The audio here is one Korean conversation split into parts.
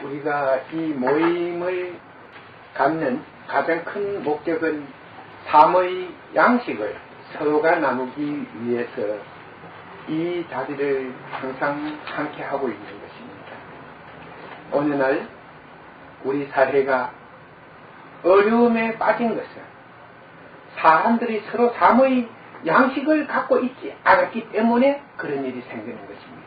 우리가 이 모임을 갖는 가장 큰 목적은 삶의 양식을 서로가 나누기 위해서 이 자리를 항상 함께 하고 있는 것입니다. 어느 날 우리 사회가 어려움에 빠진 것은 사람들이 서로 삶의 양식을 갖고 있지 않았기 때문에 그런 일이 생기는 것입니다.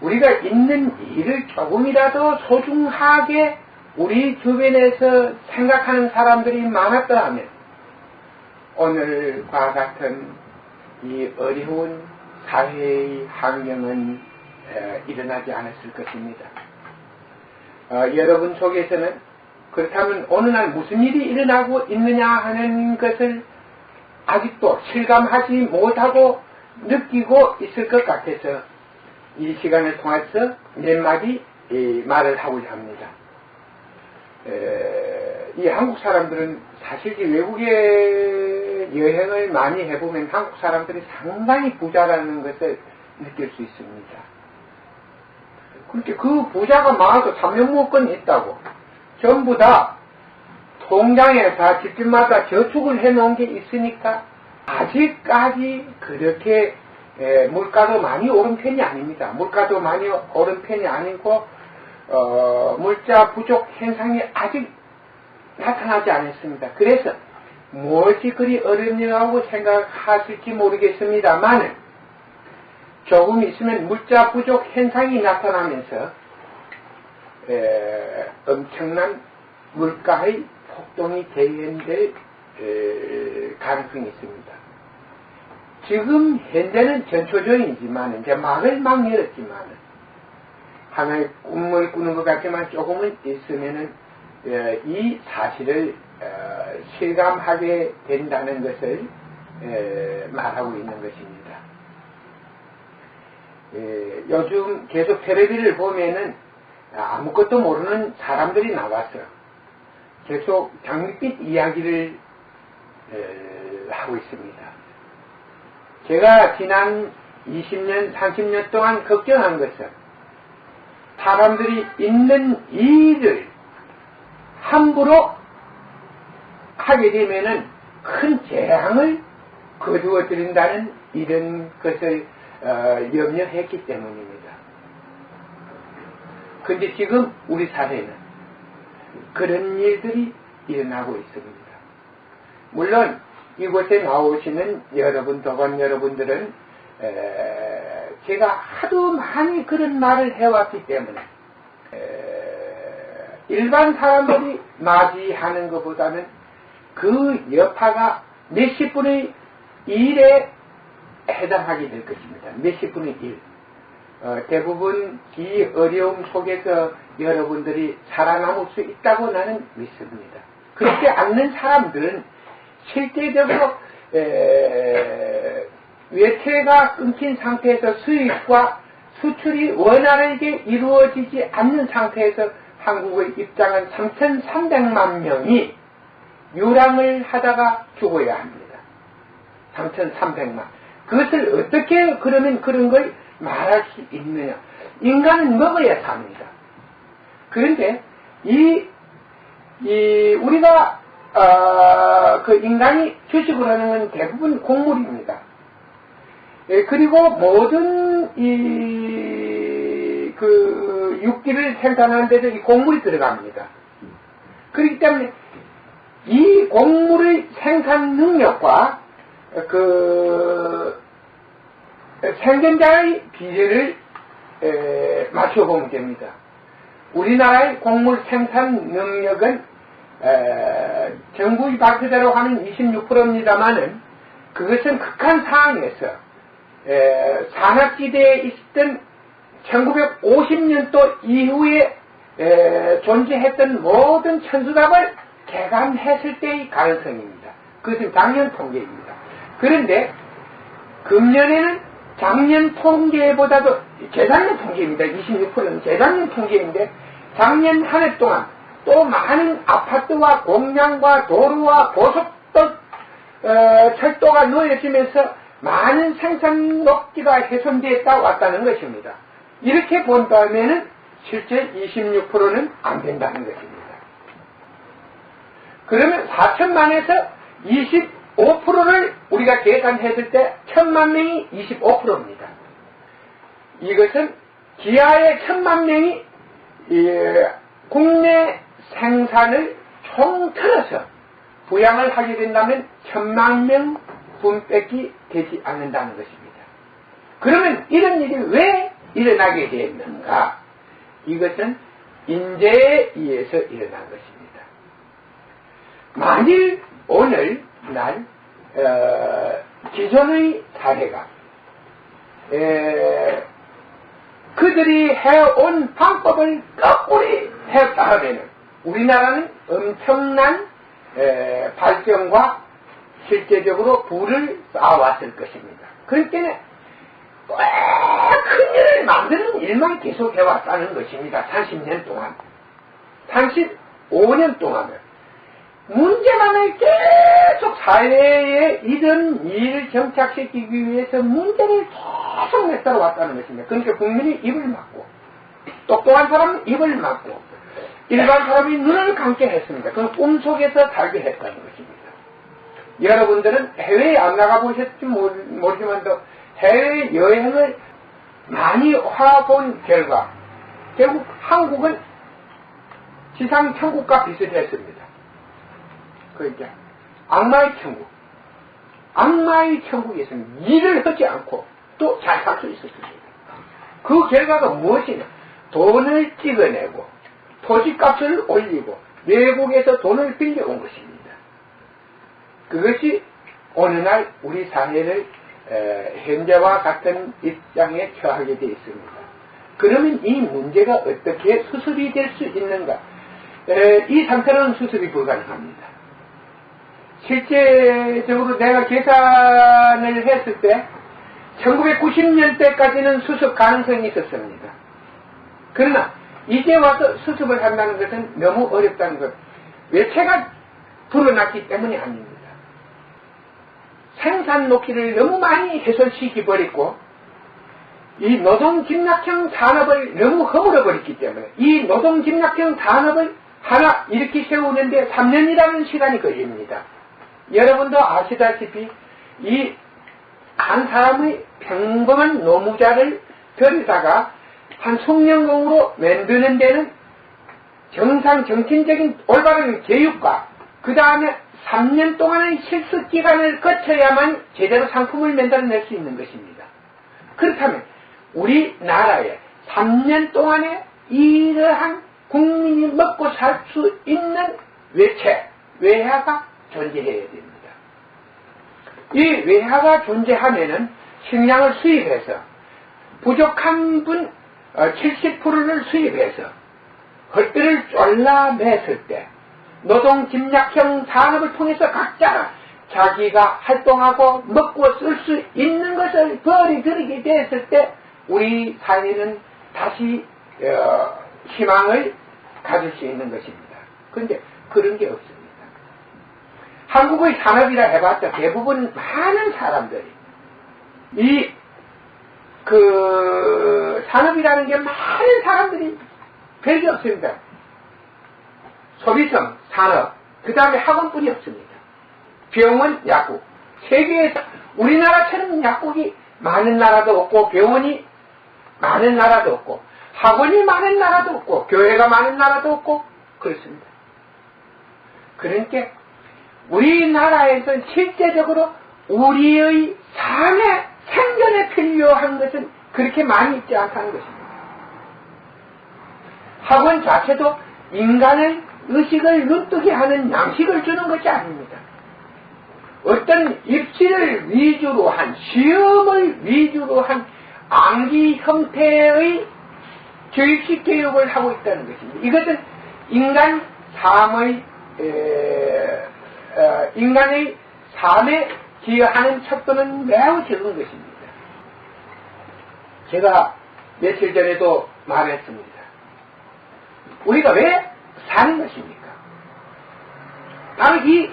우리가 있는 일을 조금이라도 소중하게 우리 주변에서 생각하는 사람들이 많았더라면 오늘과 같은 이 어려운 사회의 환경은 일어나지 않았을 것입니다. 여러분 속에서는 그렇다면 어느 날 무슨 일이 일어나고 있느냐 하는 것을 아직도 실감하지 못하고 느끼고 있을 것 같아서 이 시간을 통해서 몇 마디 말을 하고자 합니다. 이 한국 사람들은 사실 외국에 여행을 많이 해보면 한국 사람들이 상당히 부자라는 것을 느낄 수 있습니다. 그렇게 그 부자가 많아서 삼명무건 있다고 전부 다 통장에 다 집집마다 저축을 해놓은 게 있으니까 아직까지 그렇게 물가도 많이 오른 편이 아닙니다. 물가도 많이 오른 편이 아니고 물자 부족 현상이 아직 나타나지 않았습니다. 그래서 무엇이 그리 어렵냐고 생각하실지 모르겠습니다만 조금 있으면 물자 부족 현상이 나타나면서 엄청난 물가의 폭동이 대연될 가능성이 있습니다. 지금 현재는 전초전이지만 이제 막을 막 열었지만 하나의 꿈을 꾸는 것 같지만 조금은 있으면은 이 사실을 실감하게 된다는 것을 말하고 있는 것입니다. 요즘 계속 텔레비를 보면은 아무것도 모르는 사람들이 나와서 계속 장밋빛 이야기를 하고 있습니다. 제가 지난 20년, 30년 동안 걱정한 것은 사람들이 있는 일을 함부로 하게 되면은 큰 재앙을 거두어 드린다는 이런 것을 염려했기 때문입니다. 그런데 지금 우리 사회는 그런 일들이 일어나고 있습니다. 물론 이곳에 나오시는 도관 여러분들은 제가 하도 많이 그런 말을 해왔기 때문에 일반 사람들이 맞이하는 것보다는 그 여파가 몇십 분의 1에 해당하게 될 것입니다. 몇십 분의 1. 대부분 이 어려움 속에서 여러분들이 살아남을 수 있다고 나는 믿습니다. 그렇지 않는 사람들은 실제적으로 외채가 끊긴 상태에서 수입과 수출이 원활하게 이루어지지 않는 상태에서 한국의 입장은 3,300만 명이 유랑을 하다가 죽어야 합니다. 3,300만. 그것을 어떻게 그러면 그런 걸 말할 수 있느냐. 인간은 먹어야 삽니다. 그런데 우리가 그 인간이 주식을 하는 건 대부분 곡물입니다. 그리고 모든 그 육기를 생산하는 데도 이 곡물이 들어갑니다. 그렇기 때문에 이 곡물의 생산 능력과 그 생존자의 비례를 맞춰보면 됩니다. 우리나라의 곡물 생산 능력은 정부의 발표대로 하면 26%입니다만은 그것은 극한 상황에서 산악지대에 있었던 1950년도 이후에 존재했던 모든 천수답을 개간했을 때의 가능성입니다. 그것은 작년 통계입니다. 그런데 금년에는 작년 통계보다도 재작년 통계입니다. 26%는 재작년 통계인데 작년 한 해 동안 또 많은 아파트와 공장과 도로와 고속도 철도가 놓여지면서 많은 생산 녹지가 훼손되었다 왔다는 것입니다. 이렇게 본다면은 실제 26%는 안 된다는 것입니다. 그러면 4천만에서 25%를 우리가 계산했을 때 1,000만 명이 25%입니다. 이것은 기아의 1,000만 명이 국내 생산을 총틀어서 부양을 하게 된다면 1,000만 명 분밖에 되지 않는다는 것입니다. 그러면 이런 일이 왜 일어나게 되었는가? 이것은 인재에 의해서 일어난 것입니다. 만일 오늘날 기존의 사례가 그들이 해온 방법을 거꾸로 했다 하면 우리나라는 엄청난 발전과 실제적으로 부를 쌓아왔을 것입니다. 그렇기 때문에 큰 일을 만드는 일만 계속 해왔다는 것입니다. 30년 동안. 35년 동안은 문제만을 계속 사회에 이런 일을 정착시키기 위해서 문제를 계속 내따라 왔다는 것입니다. 그러니까 국민이 입을 막고 똑똑한 사람은 입을 막고 일반 사람이 눈을 감게 했습니다. 그건 꿈속에서 살게 했다는 것입니다. 여러분들은 해외에 안 나가보셨을지 모르지만 해외여행을 많이 와본 결과 결국 한국은 지상 천국과 비슷했습니다. 그러니까 악마의 천국, 악마의 천국에서는 일을 하지 않고 또 잘 살 수 있었습니다. 그 결과가 무엇이냐? 돈을 찍어내고 토지값을 올리고 외국에서 돈을 빌려온 것입니다. 그것이 어느 날 우리 사회를 현재와 같은 입장에 처하게 되어 있습니다. 그러면 이 문제가 어떻게 수습이 될 수 있는가? 이 상태로는 수습이 불가능합니다. 실제적으로 내가 계산을 했을 때 1990년대까지는 수습 가능성이 있었습니다. 그러나 이제 와서 수습을 한다는 것은 너무 어렵다는 것. 외채가 불어났기 때문이 아닙니다. 생산 놓기를 너무 많이 해소시켜버렸고 이 노동집약형 산업을 너무 허물어버렸기 때문에 이 노동집약형 산업을 하나 이렇게 세우는데 3년이라는 시간이 걸립니다. 여러분도 아시다시피 이 한 사람의 평범한 노무자를 들여다가 한 숙련공으로 만드는 데는 정상 정신적인 올바른 교육과 그 다음에 3년 동안의 실습 기간을 거쳐야만 제대로 상품을 만들어낼 수 있는 것입니다. 그렇다면 우리나라에 3년 동안에 이러한 국민이 먹고 살 수 있는 외채, 외화가 존재해야 됩니다. 이 외화가 존재하면은 식량을 수입해서 부족한 분 70%를 수입해서 헐들을 쫄라냈을 때 노동집약형 산업을 통해서 각자가 자기가 활동하고 먹고 쓸 수 있는 것을 벌이들이게 됐을 때 우리 사회는 다시 희망을 가질 수 있는 것입니다. 그런데 그런 게 없습니다. 한국의 산업이라 해봤자 대부분 많은 사람들이 산업이라는 게 많은 사람들이 별게 없습니다. 소비성, 산업, 그 다음에 학원뿐이 없습니다. 병원, 약국. 세계에서 우리나라처럼 약국이 많은 나라도 없고 병원이 많은 나라도 없고 학원이 많은 나라도 없고 교회가 많은 나라도 없고 그렇습니다. 그러니까 우리나라에서는 실제적으로 우리의 삶의 생존에 필요한 것은 그렇게 많이 있지 않다는 것입니다. 학원 자체도 인간의 의식을 눈뜨게 하는 양식을 주는 것이 아닙니다. 어떤 입시를 위주로 한, 시험을 위주로 한 암기 형태의 교육식 교육을 하고 있다는 것입니다. 이것은 인간의 삶에 기여하는 척도는 매우 적은 것입니다. 제가 며칠 전에도 말했습니다. 우리가 왜 사는 것입니까? 바로 이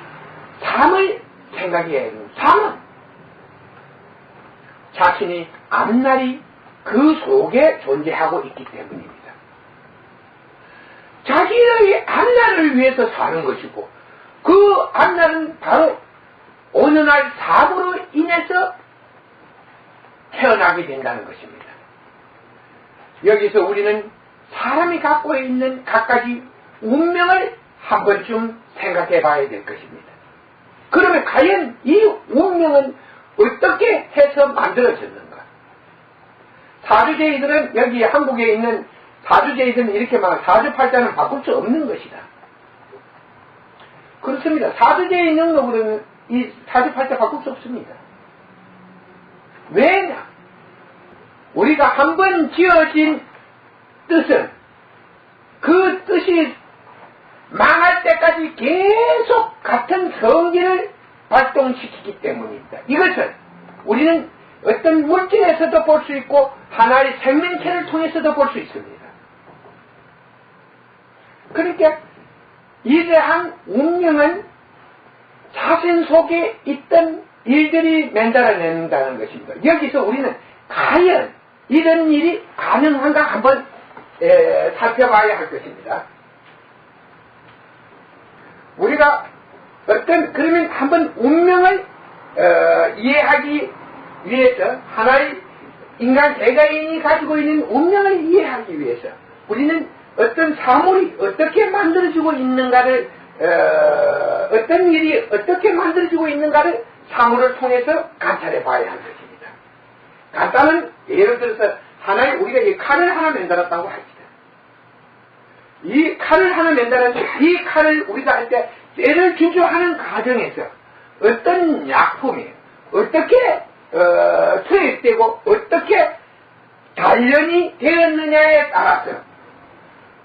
삶을 생각해야 해요. 삶은 자신이 앞날이 그 속에 존재하고 있기 때문입니다. 자기의 앞날을 위해서 사는 것이고, 그 앞날은 바로 어느 날 사고로 인해서 태어나게 된다는 것입니다. 여기서 우리는 사람이 갖고 있는 각가지 운명을 한 번쯤 생각해 봐야 될 것입니다. 그러면 과연 이 운명은 어떻게 해서 만들어졌는가? 사주제이들은, 여기 한국에 있는 사주제이들은 이렇게 말하면 사주팔자는 바꿀 수 없는 것이다. 그렇습니다. 사주제이 능력으로는 이 사주팔자 바꿀 수 없습니다. 왜냐? 우리가 한번 지어진 뜻은 그 뜻이 망할 때까지 계속 같은 성질을 발동시키기 때문입니다. 이것은 우리는 어떤 물질에서도 볼 수 있고 하나의 생명체를 통해서도 볼 수 있습니다. 그러니까 이러한 운명은 자신 속에 있던 일들이 만들어낸다는 것입니다. 여기서 우리는 과연 이런 일이 가능한가 한번 살펴봐야 할 것입니다. 우리가 그러면 한번 운명을 이해하기 위해서, 하나의 인간 개개인이 가지고 있는 운명을 이해하기 위해서 우리는 어떤 사물이 어떻게 만들어지고 있는가를, 어떤 일이 어떻게 만들어지고 있는가를 사물을 통해서 관찰해 봐야 할 것입니다. 간단한 예를 들어서 하나의, 우리가 이 칼을 하나 만들었다고 합시다. 이 칼을 하나 만들었는데 이 칼을 우리가 할 때 쇠를 준수하는 과정에서 어떤 약품이 어떻게 투입되고 어떻게 단련이 되었느냐에 따라서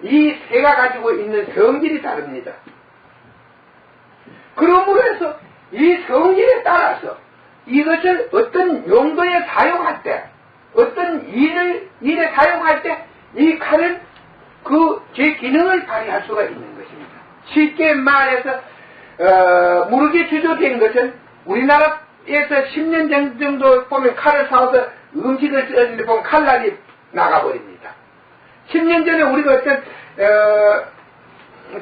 이 쇠가 가지고 있는 성질이 다릅니다. 그러므로 해서 이 성질에 따라서 이것을 어떤 용도에 사용할 때, 어떤 일에 사용할 때 이 칼은 제 기능을 발휘할 수가 있는 것입니다. 쉽게 말해서 무르게 주조된 것은 우리나라에서 10년 전 정도 보면 칼을 사와서 음식을 썰는데 보면 칼날이 나가버립니다. 10년 전에 우리가 어떤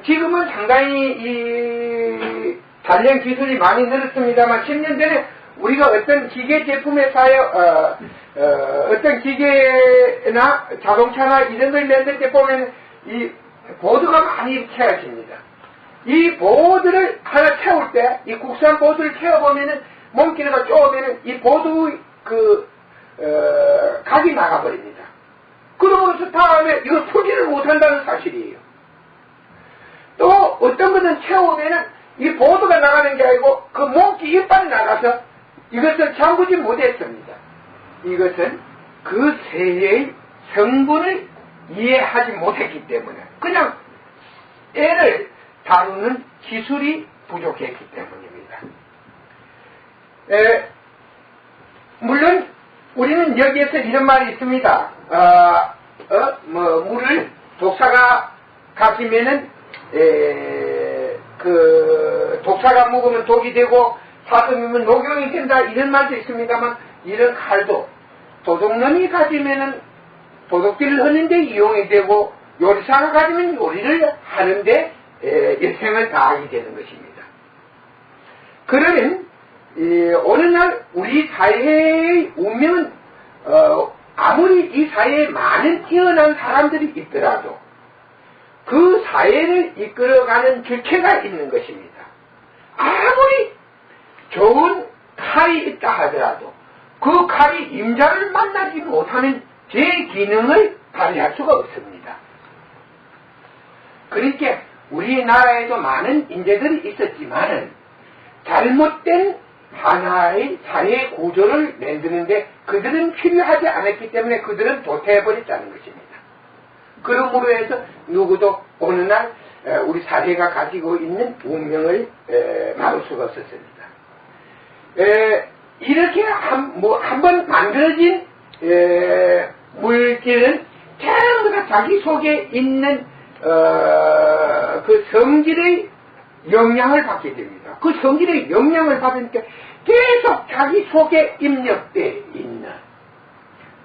지금은 상당히 이 단련 기술이 많이 늘었습니다만 10년 전에 우리가 어떤 기계 제품에 사용 어떤 기계나 자동차나 이런 걸 만들 때 보면 이 보드가 많이 채워집니다. 이 보드를 하나 채울 때, 이 국산 보드를 채워보면은 몸길이가 좁으면은 이 보드의 각이 나가버립니다. 그러고서 다음에 이걸 풀지를 못한다는 사실이에요. 또 어떤 것은 채우면은 이 보드가 나가는 게 아니고 그 몸기 이빨이 나가서 이것을 잠그지 못했습니다. 이것은 그 쇠의 성분을 이해하지 못했기 때문에, 그냥 애를 다루는 기술이 부족했기 때문입니다. 물론 우리는 여기에서 이런 말이 있습니다. 물을 독사가 가시면은 독사가 먹으면 독이 되고 사슴이면 녹용이 된다, 이런 말도 있습니다만, 이런 칼도 도둑놈이 가지면은 도둑질을 하는데 이용이 되고 요리사가 가지면 요리를 하는데 일생을 다하게 되는 것입니다. 그러면 어느 날 우리 사회의 운명은 아무리 이 사회에 많은 뛰어난 사람들이 있더라도 그 사회를 이끌어가는 주체가 있는 것입니다. 아무리 좋은 칼이 있다 하더라도 그 칼이 임자를 만나지 못하면 제 기능을 발휘할 수가 없습니다. 그러니까 우리나라에도 많은 인재들이 있었지만은 잘못된 하나의 사회 구조를 만드는데 그들은 필요하지 않았기 때문에 그들은 도태해버렸다는 것입니다. 그러므로 해서 누구도 어느 날 우리 사회가 가지고 있는 운명을 막을 수가 없었습니다. 이렇게 한번 만들어진 물질은 전부 다 자기 속에 있는 그 성질의 영향을 받게 됩니다. 그 성질의 영향을 받으니까 계속 자기 속에 입력되어 있는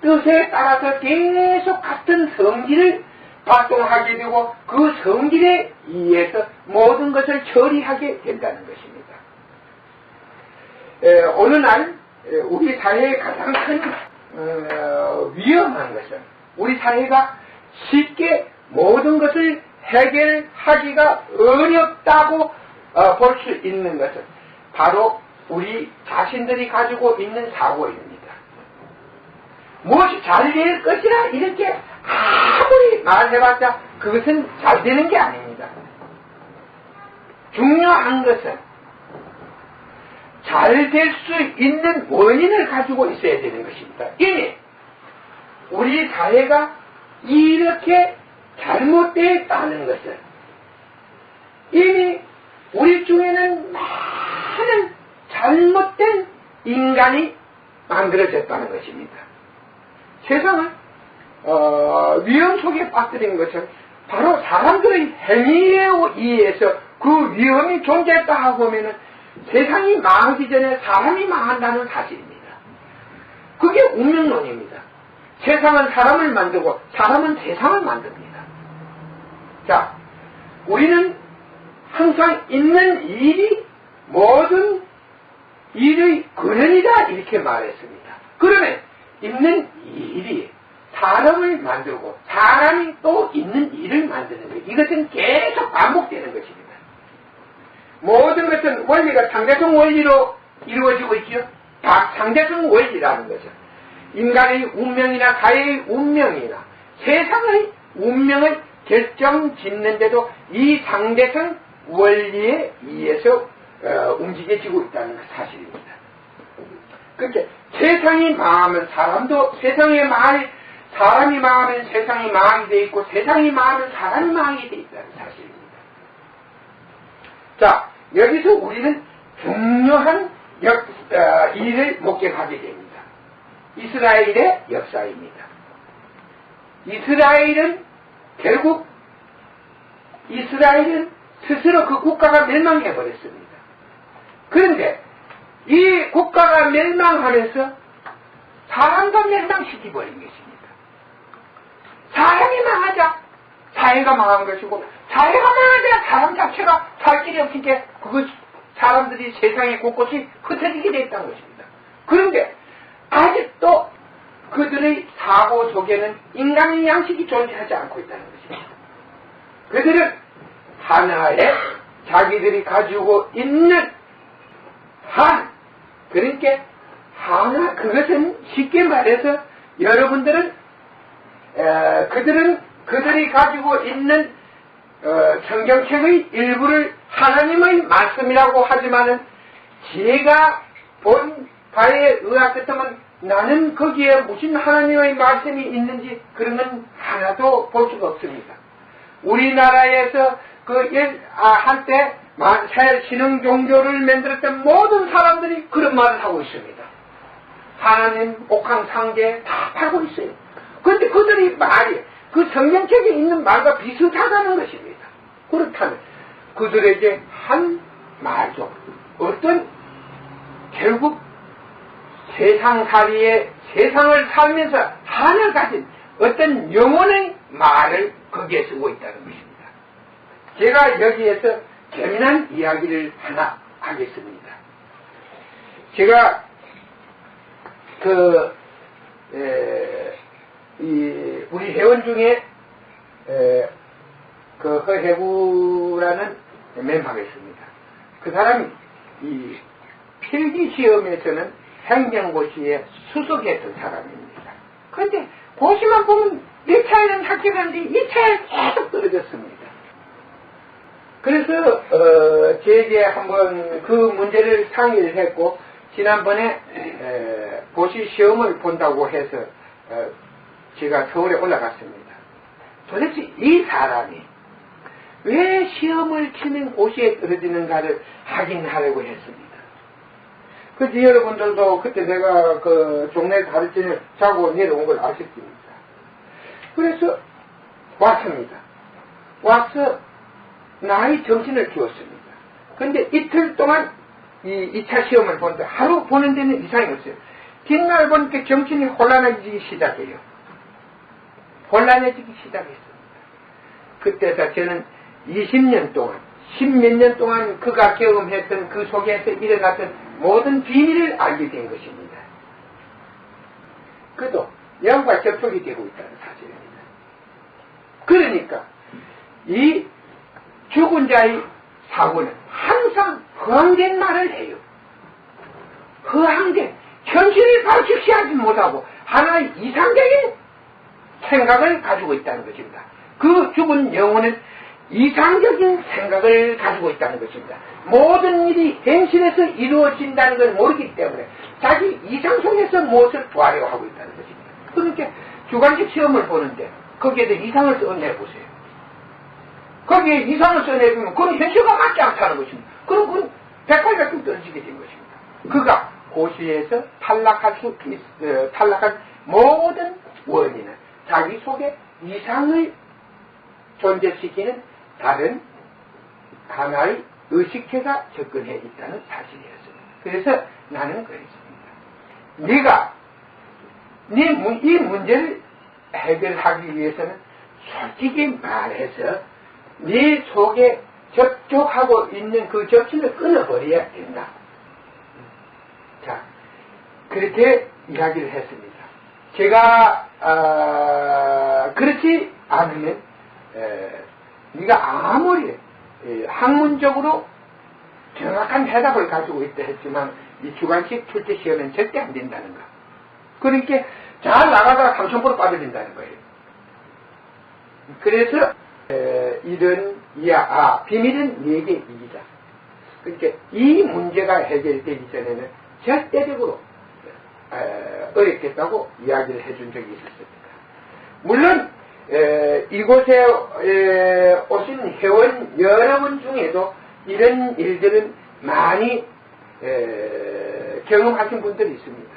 뜻에 따라서 계속 같은 성질을 발동하게 되고 그 성질에 의해서 모든 것을 처리하게 된다는 것입니다. 어느 날 우리 사회의 가장 큰 위험한 것은 우리 사회가 쉽게 모든 것을 해결하기가 어렵다고 볼 수 있는 것은 바로 우리 자신들이 가지고 있는 사고입니다. 무엇이 잘 될 것이라 이렇게 아무리 말해봤자 그것은 잘 되는 게 아닙니다. 중요한 것은 잘 될 수 있는 원인을 가지고 있어야 되는 것입니다. 이미 우리 사회가 이렇게 잘못되어 있다는 것은 이미 우리 중에는 많은 잘못된 인간이 만들어졌다는 것입니다. 세상을 위험 속에 빠뜨린 것은 바로 사람들의 행위에 의해서 그 위험이 존재했다 하고 보면은 세상이 망하기 전에 사람이 망한다는 사실입니다. 그게 운명론입니다. 세상은 사람을 만들고 사람은 세상을 만듭니다. 자, 우리는 항상 있는 일이 모든 일의 근원이다 이렇게 말했습니다. 그러면 있는 일이 사람을 만들고 사람이 또 있는 일을 만드는 것, 이것은 계속 반복되는 것입니다. 모든 것은 원리가 상대성 원리로 이루어지고 있죠. 상대성 원리라는 것은 인간의 운명이나 사회의 운명이나 세상의 운명을 결정짓는데도 이 상대성 원리에 의해서 움직여지고 있다는 사실입니다. 그렇게 세상이 망하면 사람도 세상에 사람이 망하면 세상이 망하게 되어 있고 세상이 망하면 사람이 망하게 되어 있다는 사실입니다. 자, 여기서 우리는 중요한 일을 목격하게 됩니다. 이스라엘의 역사입니다. 이스라엘은 결국 스스로 그 국가가 멸망해버렸습니다. 그런데 이 국가가 멸망하면서 사람도 멸망시켜버린 것입니다. 사람이 망하자 사회가 망한 것이고 사회가 망하자 사람 자체가 살 길이 없으니까 사람들이 세상에 곳곳이 흩어지게 됐다는 것입니다. 그런데 아직도 그들의 사고 속에는 인간의 양식이 존재하지 않고 있다는 것입니다. 그들은 하나의 자기들이 가지고 있는 그러니까 그것은 쉽게 말해서 여러분들은 그들이 가지고 있는 성경책의 일부를 하나님의 말씀이라고 하지만은 제가 본 바에 의하면 나는 거기에 무슨 하나님의 말씀이 있는지 그런 건 하나도 볼 수가 없습니다. 우리나라에서 한때 신흥 종교를 만들었던 모든 사람들이 그런 말을 하고 있습니다. 하나님, 옥황상제 다 팔고 있어요. 그런데 그들이 말이 그 성경책에 있는 말과 비슷하다는 것입니다. 그렇다면 그들에게 한 말도 결국 세상살이에 세상을 살면서 한을 가진 어떤 영혼의 말을 거기에 쓰고 있다는 것입니다. 제가 여기에서 재미난 이야기를 하나 하겠습니다. 제가 우리 회원 중에 허해구라는 멤버가 있습니다. 그 사람이 이 필기시험에서는 행정고시에 수석했던 사람입니다. 그런데 고시만 보면 1차에는 합격하는데 2차에 계속 떨어졌습니다. 그래서 제게 한번 그 문제를 상의를 했고 지난번에 고시 시험을 본다고 해서 제가 서울에 올라갔습니다. 도대체 이 사람이 왜 시험을 치는 고시에 떨어지는가를 확인하려고 했습니다. 그래서 여러분들도 그때 내가 종래 가르침을 자고 내려온 걸 아실 겁니다. 그래서 왔습니다. 와서 나의 정신을 주었습니다. 근데 이틀 동안 이 2차 시험을 보는데 하루 보는 데는 이상이 없어요. 뒷날 보니까 정신이 혼란해지기 시작해요. 혼란해지기 시작했습니다. 그때서 저는 20년 동안, 10몇 년 동안 그가 경험했던 그 속에서 일어났던 모든 비밀을 알게 된 것입니다. 그도 영과 접촉이 되고 있다는 사실입니다. 그러니까 이 죽은 자의 사고는 항상 허황된 말을 해요. 허황된, 현실을 바로 직시하지 못하고 하나의 이상적인 생각을 가지고 있다는 것입니다. 그 죽은 영혼은 이상적인 생각을 가지고 있다는 것입니다. 모든 일이 현실에서 이루어진다는 걸 모르기 때문에 자기 이상 속에서 무엇을 구하려고 하고 있다는 것입니다. 그러니까 주관식 시험을 보는데 거기에 대해 이상을 써내보세요. 거기에 이상을 써내보면 그건 현실과 맞지 않다는 것입니다. 그럼 그건 백발백중 떨어지게 된 것입니다. 그가 고시에서 탈락한 모든 원인은 자기 속에 이상을 존재시키는 다른 하나의 의식체가 접근해 있다는 사실이었습니다. 그래서 나는 그랬습니다. 네가 이 문제를 해결하기 위해서는 솔직히 말해서 네 속에 접촉하고 있는 그 접촉을 끊어버려야 된다. 자, 그렇게 이야기를 했습니다. 제가 그렇지 않으면 네가 아무리 학문적으로 정확한 대답을 가지고 있다 했지만 이 주관식 출제 시험은 절대 안 된다는 거. 그러니까 잘 나가다가 당첨으로 빠져든다는 거예요. 그래서 이런 비밀은 네게 이기자. 그러니까 이 문제가 해결되기 전에는 절대적으로 어렵겠다고 이야기를 해준 적이 있었습니다. 물론 이곳에 오신 회원 여러분 중에도 이런 일들은 많이 경험하신 분들이 있습니다.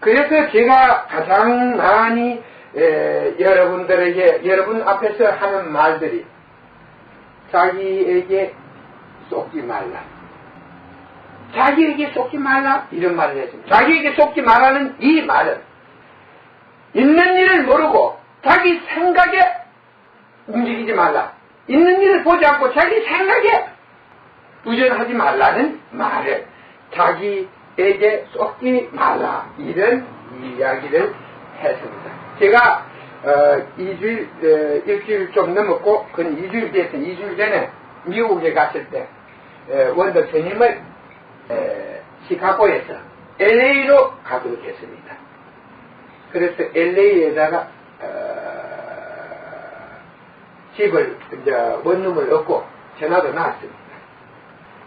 그래서 제가 가장 많이 여러분들에게 여러분 앞에서 하는 말들이 자기에게 속지 말라. 자기에게 속지 말라 이런 말을 했습니다. 자기에게 속지 말라는 이 말은 있는 일을 모르고 자기 생각에 움직이지 말라. 있는 일을 보지 않고 자기 생각에 의존하지 말라는 말을 자기에게 쏟지 말라. 이런 이야기를 했습니다. 제가 일주일 좀 넘었고 그건 2주일 됐어요. 2주일 전에 미국에 갔을 때 원더 스님을 시카고에서 LA로 가도록 했습니다. 그래서 LA에다가 집을 원룸을 얻고 전화도 나왔습니다.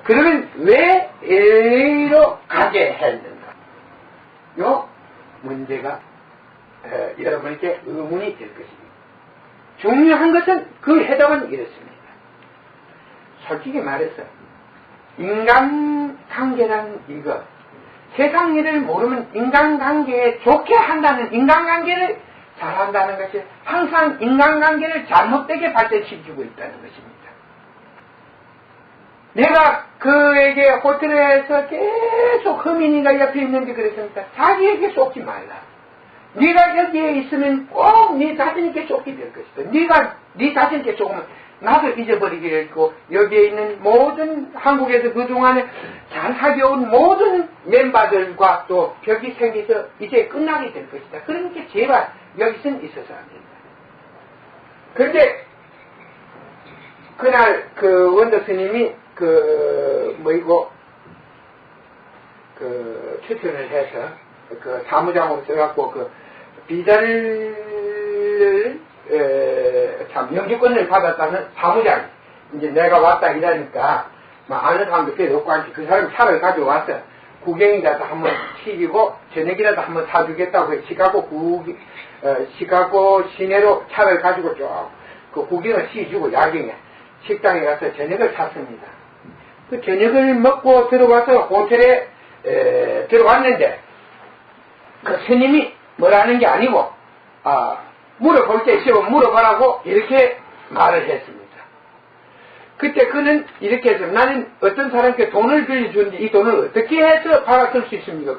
그러면 왜 LA로 가게 했는가? 요 문제가 여러분에게 의문이 될 것입니다. 중요한 것은 그 해답은 이렇습니다. 솔직히 말해서 인간관계라는 이거 세상 일을 모르면 인간관계에 좋게 한다는 인간관계를 잘한다는 것이 항상 인간관계를 잘못되게 발전시키고 있다는 것입니다. 내가 그에게 호텔에서 계속 허민이가 옆에 있는데 그랬습니다. 자기에게 속지 말라. 네가 여기에 있으면 꼭 네 자신에게 속게 될 것이다. 네가 네 자신에게 속으면 나도 잊어버리게 됐고 여기에 있는 모든 한국에서 그동안에 잘 사귀어온 모든 멤버들과 또 벽이 생겨서 이제 끝나게 될 것이다. 그러니까 제발 여기서는 있어서 안 된다. 그런데 그날 그 원더 스님이 추천을 해서 그 사무장으로 써갖고 그 비자를 영주권을 받았다는 사무장 이제 내가 왔다 이러니까 아는 사람도 별로 없고 하니까 그 사람이 차를 가져와서 구경이라도 한번 시키고 저녁이라도 한번 사주겠다고 해서 시카고 시내로 차를 가지고 쭉 그 구경을 시켜주고 야경에 식당에 가서 저녁을 샀습니다. 그 저녁을 먹고 들어와서 호텔에 들어왔는데 그 스님이 뭐라는 게 아니고 물어볼 때 있으면 물어보라고 이렇게 말을 했습니다. 그때 그는 이렇게 해서 나는 어떤 사람께 돈을 빌려주는데 이 돈을 어떻게 해서 받아쓸 수 있습니까?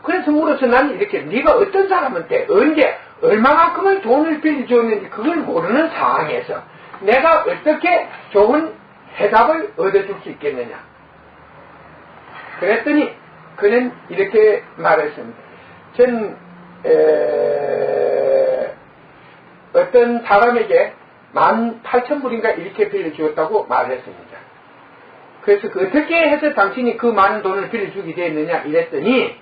그래서 물어서 나는 이렇게 네가 어떤 사람한테 언제 얼마만큼의 돈을 빌려줬는지 그걸 모르는 상황에서 내가 어떻게 좋은 해답을 얻어줄 수 있겠느냐. 그랬더니 그는 이렇게 말했습니다. 전 어떤 사람에게 18,000불인가 이렇게 빌려주었다고 말했습니다. 그래서 어떻게 해서 당신이 그 많은 돈을 빌려주게 됐느냐 이랬더니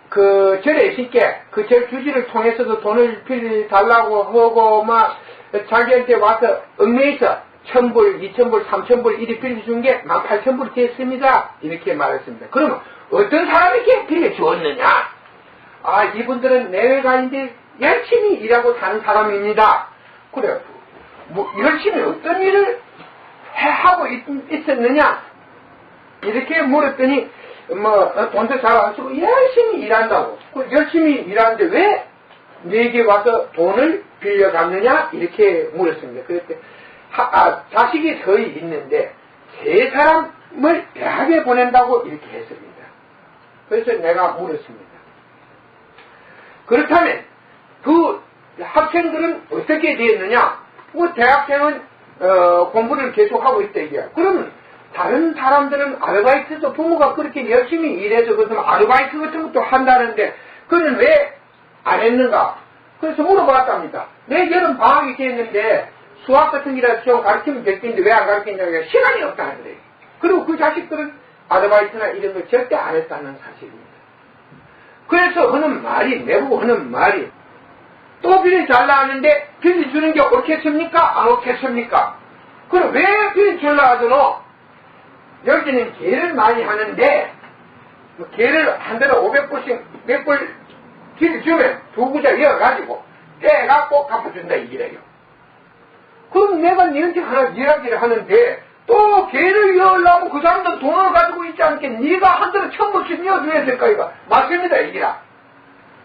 그 절에 쉽게 그 절 주지를 통해서도 돈을 빌려달라고 하고 막 자기한테 와서 얽매여서 1,000불, 2,000불, 3,000불 이렇게 빌려준 게 18,000불이 됐습니다. 이렇게 말했습니다. 그러면 어떤 사람에게 빌려주었느냐? 아, 이분들은 내외가인데 열심히 일하고 사는 사람입니다. 그래요. 열심히 어떤 일을 하고 있었느냐? 이렇게 물었더니 돈도 잘 안 쓰고 열심히 일한다고. 열심히 일하는데 왜 내게 와서 돈을 빌려갔느냐? 이렇게 물었습니다. 그랬더니 자식이 거의 있는데 세 사람을 대학에 보낸다고 이렇게 했습니다. 그래서 내가 물었습니다. 그렇다면 그 학생들은 어떻게 되었느냐? 대학생은 공부를 계속하고 있다 이게야. 그러면 다른 사람들은 아르바이트도 부모가 그렇게 열심히 일해서 그러면 아르바이트 같은 것도 한다는데 그는 왜 안 했는가? 그래서 물어봤답니다. 내 여름 방학이 됐는데 수학 같은 기라도 좀 가르치면 될 텐데 왜 안 가르치냐고 시간이 없다 하더래요. 그리고 그 자식들은 아르바이트나 이런 걸 절대 안 했다는 사실입니다. 그래서 하는 말이 내보고 하는 말이 또 빌려달라 하는데 빌려주는 게 옳겠습니까? 안 옳겠습니까? 그럼 왜 빌려주려 하더노? 여기는 개를 많이 하는데 개를 한 달에 500불씩 몇 불 빌려주면 두 구자 이어가지고 때가 꼭 갚아준다 이래요. 그럼 내가 니한테 하나 이야기를 하는데 또 개를 이어려면 그 사람들 돈을 가지고 있지 않게 네가 한 달에 1,000불씩 이어줘야 될까 이거 맞습니다 이기라.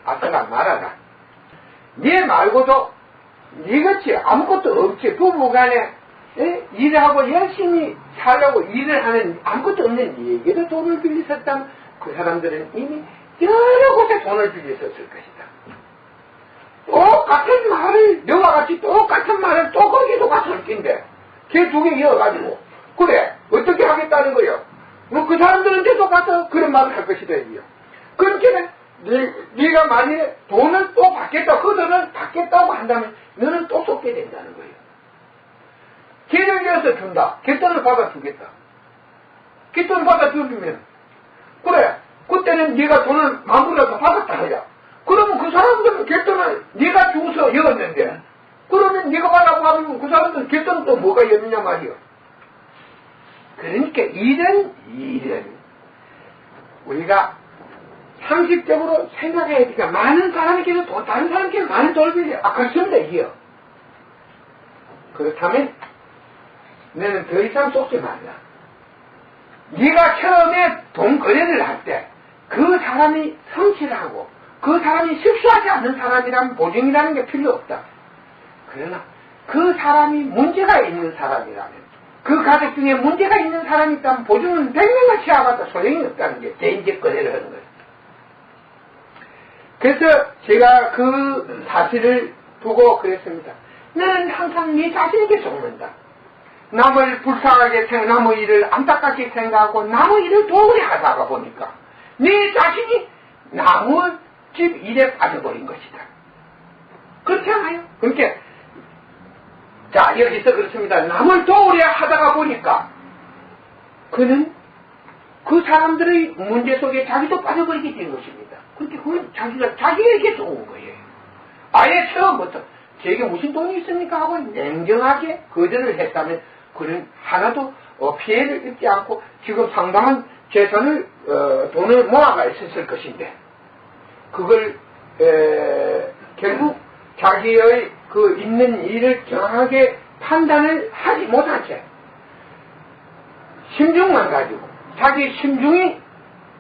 아싸가 말하라. 네 말고도 네같이 아무것도 없지 부부간에 일하고 열심히 살려고 일을 하는 아무것도 없는 네게도 돈을 빌렸었다면 그 사람들은 이미 여러 곳에 돈을 빌렸었을 것이다. 똑같은 말을 너와 같이 똑같은 말을 또 거기도 가서 할 텐데 걔 두 개 이어가지고 그래 어떻게 하겠다는 거요? 그 사람들한테도 가서 그런 말을 할 것이다 이게요. 그렇게 네가 만약에 돈을 또 받겠다 그 돈을 받겠다고 한다면 너는 또 쏟게 된다는 거예요. 걔를 위해서 준다. 걔돈을 받아주겠다. 걔돈 받아주면 그래 그때는 네가 돈을 10,000불이라도 받았다 하자. 그러면 그 사람들은 걔돈을 네가 주고서 열었는데 그러면 네가 받라고 하면 그 사람들은 걔돈은 또 뭐가 있느냐 말이요. 그러니까 일은 우리가 상식적으로 생각해야 되니까 많은 사람에게도 돈, 다른 사람에게 많은 돈을 빌려. 그렇습니다 이게요. 그렇다면 너는 더 이상 쏟지 말라. 네가 처음에 돈 거래를 할 때 그 사람이 성실하고 그 사람이 실수하지 않는 사람이라면 보증이라는 게 필요 없다. 그러나 그 사람이 문제가 있는 사람이라면 그 가족 중에 문제가 있는 사람이 있다면 보증은 100명을 취하봐도 소용이 없다는 게 개인적 거래를 하는 거예요. 그래서 제가 그 사실을 두고 그랬습니다. 너는 항상 네 자신에게 속는다. 남을 불쌍하게 남의 일을 안타깝게 생각하고 남의 일을 도우려 하다가 보니까 네 자신이 남의 집 일에 빠져버린 것이다. 그렇지 않아요? 그러니까 자 여기서 그렇습니다. 남을 도우려 하다가 보니까 그는 그 사람들의 문제 속에 자기도 빠져버리게 된 것입니다. 그런데 그건 자기에게 좋은 거예요. 아예 처음부터 제게 무슨 돈이 있습니까 하고 냉정하게 거절을 했다면 그는 하나도 피해를 입지 않고 지금 상당한 재산을 돈을 모아가 있었을 것인데 그걸 결국 자기의 그 있는 일을 정확하게 판단을 하지 못한 채 심중만 가지고 자기 심중이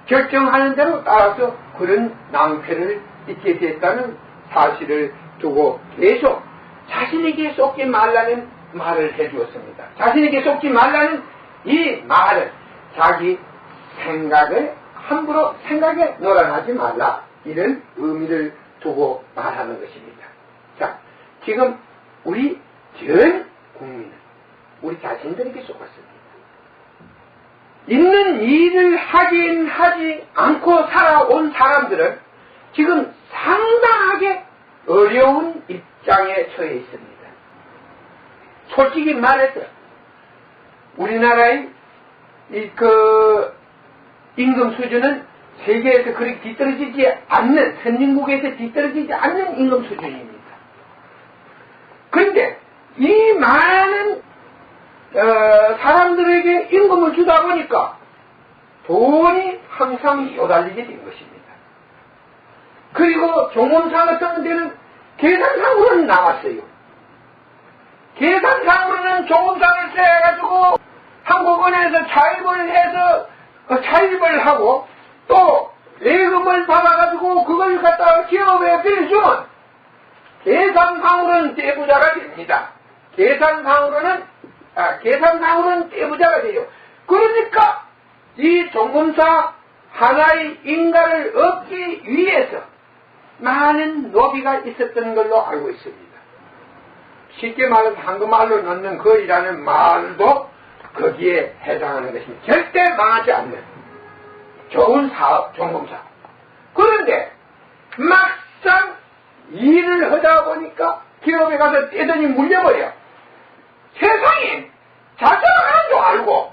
결정하는 대로 따라서 그런 낭패를 입게 됐다는 사실을 두고 계속 자신에게 쏟지 말라는 말을 해주었습니다. 자신에게 쏟지 말라는 이 말은 자기 생각을 함부로 생각에 놀아나지 말라. 이런 의미를 두고 말하는 것입니다. 자, 지금 우리 전 국민은 우리 자신들에게 속았습니다. 있는 일을 하긴 하지 않고 살아온 사람들은 지금 상당하게 어려운 입장에 처해 있습니다. 솔직히 말해서 우리나라의 임금 수준은 세계에서 그렇게 뒤떨어지지 않는, 선진국에서 뒤떨어지지 않는 임금 수준입니다. 그런데 이 많은 사람들에게 임금을 주다 보니까 돈이 항상 요달리게 된 것입니다. 그리고 종검사 같은 데는 계산상으로는 나왔어요. 계산상으로는 종검사를 해가지고 한국은행에서 차입을 해서 차입을 하고 또 예금을 받아가지고 그걸 갖다가 기업에 빌려주면 계산상으로는 떼부자가 됩니다. 계산상으로는 떼부자가 돼요. 그러니까 이 종검사 하나의 인가를 얻기 위해서 많은 노비가 있었던 걸로 알고 있습니다. 쉽게 말해서 한국말로 넣는 거리라는 말도 거기에 해당하는 것입니다. 절대 망하지 않는 좋은 사업, 종검사. 그런데 막상 일을 하다 보니까 기업에 가서 떼더니 물려버려. 세상이 자잘하는 줄 알고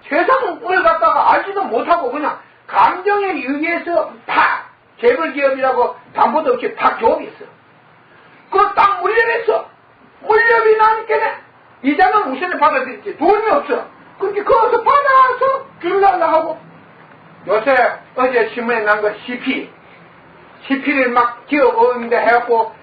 세상을 갖다가 알지도 못하고 그냥 감정에 의해서 팍 재벌기업이라고 담보도 없이 팍 조업했어. 그거 딱 물려냈어. 물려비 나니까 이자는 우선에 받아들이지 돈이 없어. 그렇게 거기서 받아서 줄달라 하고 요새 어제 신문에 난 거 CP를 막 기업어인데 해갖고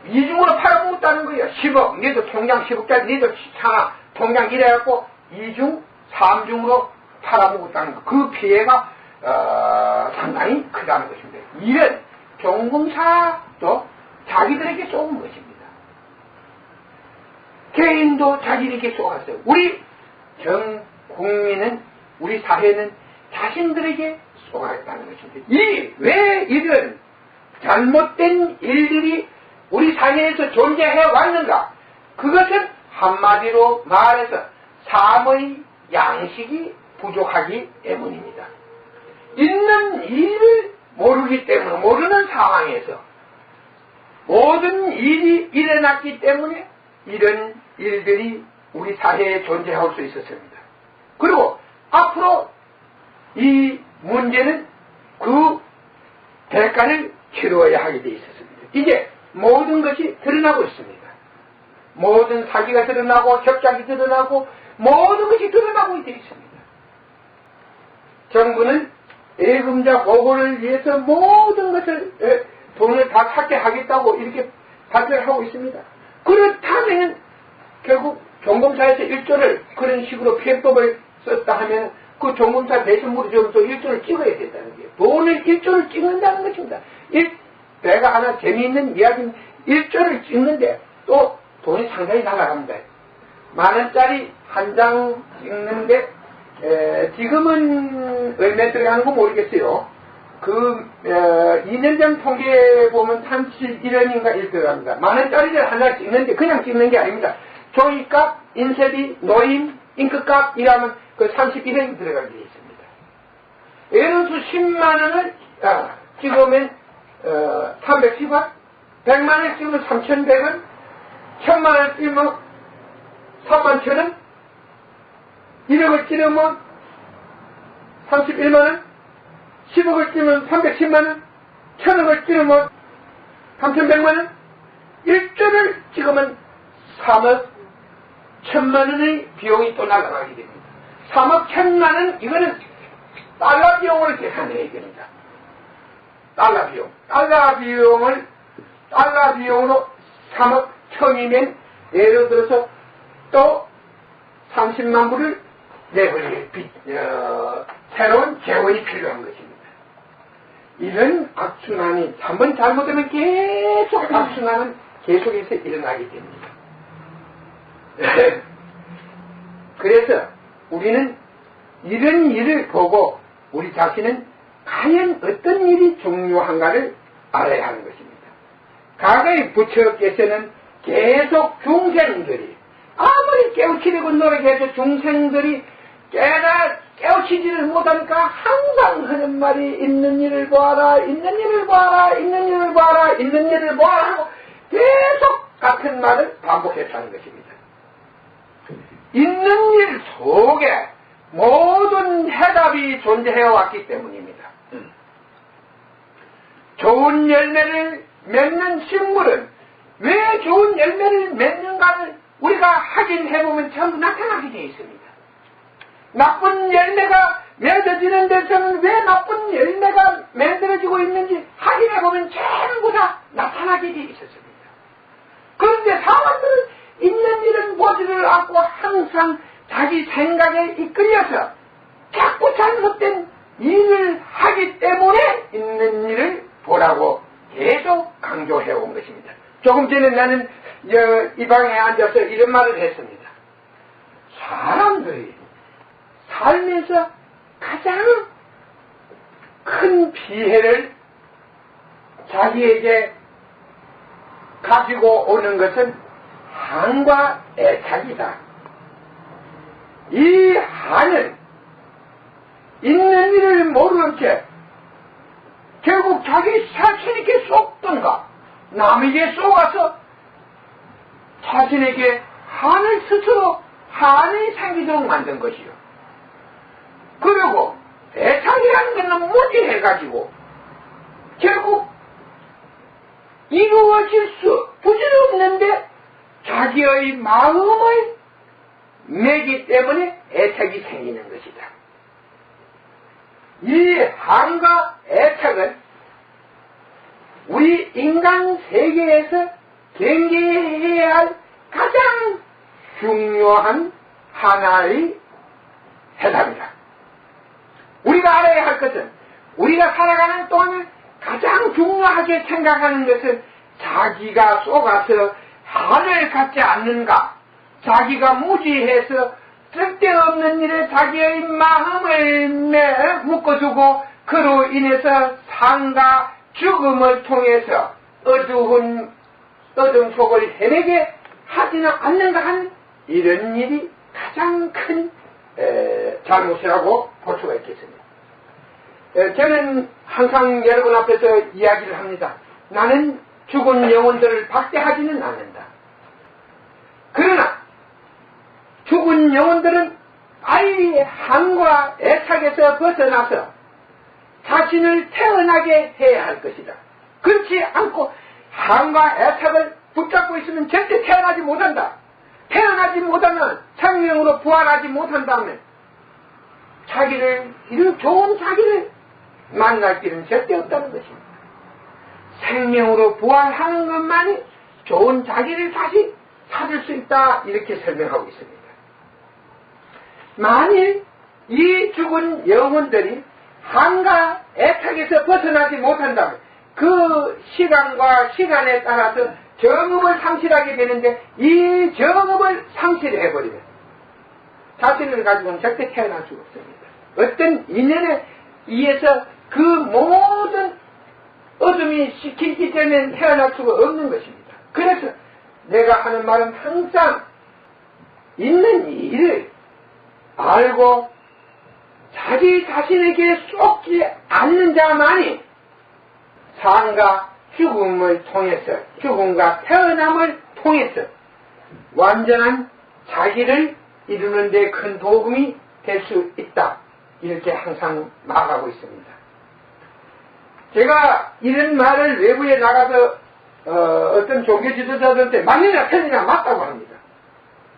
이중으로 팔아먹었다는 거예요. 10억. 니도 통장 10억짜리 니도 하나 통장 이래갖고 2중, 3중으로 팔아먹었다는 거. 그 피해가 상당히 크다는 것입니다. 이런 종검사도 자기들에게 쏘은 것입니다. 개인도 자기에게 쏘았어요. 우리 전 국민은, 우리 사회는 자신들에게 쏘았다는 것입니다. 왜 이런 잘못된 일들이 우리 사회에서 존재해 왔는가? 그것은 한마디로 말해서 삶의 양식이 부족하기 때문입니다. 있는 일을 모르기 때문에, 모르는 상황에서 모든 일이 일어났기 때문에 이런 일들이 우리 사회에 존재할 수 있었습니다. 그리고 앞으로 이 문제는 그 대가를 치러야 하게 되어 있었습니다. 이제 모든 것이 드러나고 있습니다. 모든 사기가 드러나고 협작이 드러나고 모든 것이 드러나고 되어 있습니다. 정부는 예금자 보호를 위해서 모든 것을 돈을 다 찾게 하겠다고 이렇게 발표를 하고 있습니다. 그렇다면 결국 종검사에서 1조를 그런 식으로 피해법을 썼다 하면 그 종검사 배송물이 좀 또 1조를 찍어야 된다는 거예요. 돈을 1조를 찍는다는 것입니다. 내가 하나 재미있는 이야기는 1조를 찍는데 또 돈이 상당히 날아갑니다. 10,000원짜리 한 장 찍는데 지금은 얼마 들어가는 건 모르겠어요. 2년 전 통계에 보면 31원인가 1 들어갑니다. 10,000원짜리를 하나 찍는데 그냥 찍는 게 아닙니다. 종이값, 인쇄비, 노임, 잉크값 이라면 그 31원이 들어가게 되어 있습니다. 예를 들어서 10만원을 찍으면 310원, 100만원을 찍으면 3,100원, 1,000만원을 찍으면 31,000원, 1억을 찍으면 31만원, 10억을 찍으면 310만원, 1,000억을 찍으면 3,100만원, 1조를 찍으면 3억 1,000만원의 비용이 또 나가게 됩니다. 3억 1,000만원, 이거는 달러 비용으로 계산해야 됩니다. 달러 비용. 달러 비용으로 3억 1,000이면 예를 들어서 또 30만 불을 내버릴 새로운 재원이 필요한 것입니다. 이런 악순환이 한번 잘못하면 계속 악순환은 계속해서 일어나게 됩니다. 그래서 우리는 이런 일을 보고 우리 자신은 과연 어떤 일이 중요한가를 알아야 하는 것입니다. 과거의 부처께서는 계속 중생들이 아무리 깨우치려고 노력해도 중생들이 깨우치지를 못하니까 항상 하는 말이 있는 일을 보아라, 있는 일을 보아라, 있는 일을 보아라, 있는 일을 보아라 하고 계속 같은 말을 반복했다는 것입니다. 있는 일 속에 모든 해답이 존재해 왔기 때문입니다. 좋은 열매를 맺는 식물은 왜 좋은 열매를 맺는가를 우리가 확인해보면 전부 나타나게 되어 있습니다. 나쁜 열매가 맺어지는 데서는 왜 나쁜 열매가 만들어지고 있는지 확인해보면 전부 다 나타나게 되어 있었습니다. 그런데 사람들은 있는 일은 보지를 않고 항상 자기 생각에 이끌려서 자꾸 잘못된 일을 하기 때문에 있는 일을 보라고 계속 강조해 온 것입니다. 조금 전에 나는 이 방에 앉아서 이런 말을 했습니다. 사람들이 살면서 가장 큰 피해를 자기에게 가지고 오는 것은 한과 애착이다. 이 한은 있는 일을 모르는 채 결국 자기 자신에게 쏟던가 남에게 쏘아서 자신에게 한을 스스로 한이 생기도록 만든 것이요. 그리고 애착이라는 것은 무지해가지고 결국 이루어질 수 부질없는데 자기의 마음을 내기 때문에 애착이 생기는 것이다. 이 한과 애착은 우리 인간 세계에서 경계해야 할 가장 중요한 하나의 해답이다. 우리가 알아야 할 것은 우리가 살아가는 동안에 가장 중요하게 생각하는 것은 자기가 속아서 한을 갖지 않는가, 자기가 무지해서 쓸데없는 일에 자기의 마음을 묶어두고 그로 인해서 삶과 죽음을 통해서 어둠 속을 헤매게 하지는 않는가 하는 이런 일이 가장 큰 잘못이라고 볼 수가 있겠습니다. 저는 항상 여러분 앞에서 이야기를 합니다. 나는 죽은 영혼들을 박대하지는 않는다. 그러나 죽은 영혼들은 빨리 한과 애착에서 벗어나서 자신을 태어나게 해야 할 것이다. 그렇지 않고 한과 애착을 붙잡고 있으면 절대 태어나지 못한다. 태어나지 못하면 생명으로 부활하지 못한다면 이런 좋은 자기를 만날 길은 절대 없다는 것입니다. 생명으로 부활하는 것만이 좋은 자기를 다시 찾을 수 있다, 이렇게 설명하고 있습니다. 만일 이 죽은 영혼들이 한과 애착에서 벗어나지 못한다면 그 시간과 시간에 따라서 정업을 상실하게 되는데 이 정업을 상실해버리면 자신을 가지고는 절대 태어날 수가 없습니다. 어떤 인연에 의해서 그 모든 어둠이 시키기 때문에 태어날 수가 없는 것입니다. 그래서 내가 하는 말은 항상 있는 일을 알고 자기 자신에게 쏟지 않는 자만이 삶과 죽음을 통해서, 죽음과 태어남을 통해서 완전한 자기를 이루는 데 큰 도움이 될 수 있다, 이렇게 항상 말하고 있습니다. 제가 이런 말을 외부에 나가서 어떤 종교 지도자들한테 맞느냐 틀리냐 맞다고 합니다.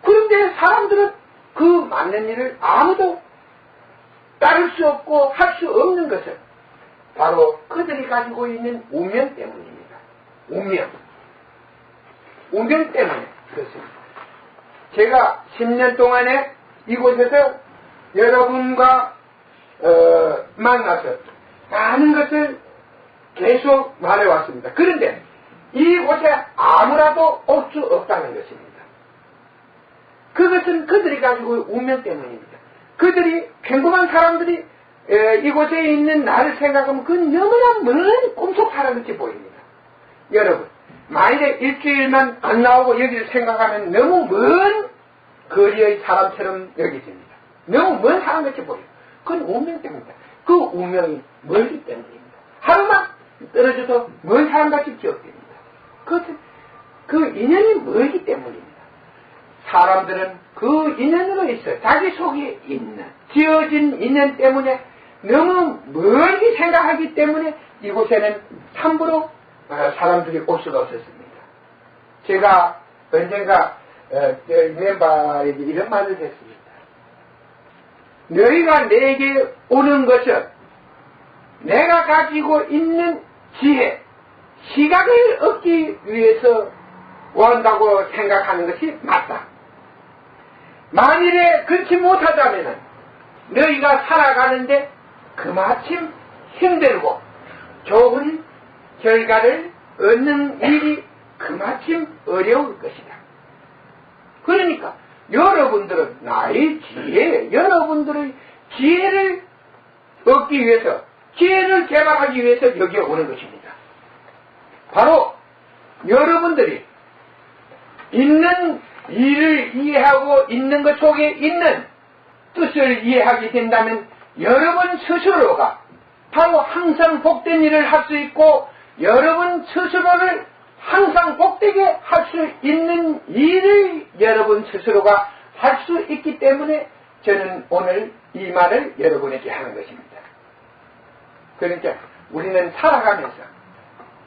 그런데 사람들은 그 맞는 일을 아무도 따를 수 없고 할 수 없는 것은 바로 그들이 가지고 있는 운명 때문입니다. 운명 때문에 그렇습니다. 제가 10년 동안에 이곳에서 여러분과 만나서 많은 것을 계속 말해왔습니다. 그런데 이곳에 아무라도 올 수 없다는 것입니다. 그것은 그들이 가지고 운명 때문입니다. 그들이 평범한 사람들이 이곳에 있는 나를 생각하면 그 너무나 먼 꿈속 사람같이 보입니다. 여러분, 만일에 일주일만 안 나오고 여기를 생각하면 너무 먼 거리의 사람처럼 여겨집니다. 너무 먼 사람같이 보여요. 그건 운명 때문입니다. 그 운명이 멀기 때문입니다. 하루만 떨어져도 먼 사람같이 기억됩니다. 그 인연이 멀기 때문입니다. 사람들은 그 인연으로 있어 자기 속에 있는 지어진 인연 때문에 너무 멀리 생각하기 때문에 이곳에는 함부로 사람들이 올 수가 없었습니다. 제가 언젠가 멤버에게 이런 말을 했습니다. 너희가 내게 오는 것은 내가 가지고 있는 지혜, 시각을 얻기 위해서 원한다고 생각하는 것이 맞다. 만일에 그렇지 못하다면 너희가 살아가는데 그마침 힘들고 좋은 결과를 얻는 일이 그마침 어려울 것이다. 그러니까 여러분들은 나의 지혜, 여러분들의 지혜를 얻기 위해서, 지혜를 개발하기 위해서 여기에 오는 것입니다. 바로 여러분들이 있는 일을 이해하고 있는 것 속에 있는 뜻을 이해하게 된다면 여러분 스스로가 바로 항상 복된 일을 할 수 있고 여러분 스스로를 항상 복되게 할 수 있는 일을 여러분 스스로가 할 수 있기 때문에 저는 오늘 이 말을 여러분에게 하는 것입니다. 그러니까 우리는 살아가면서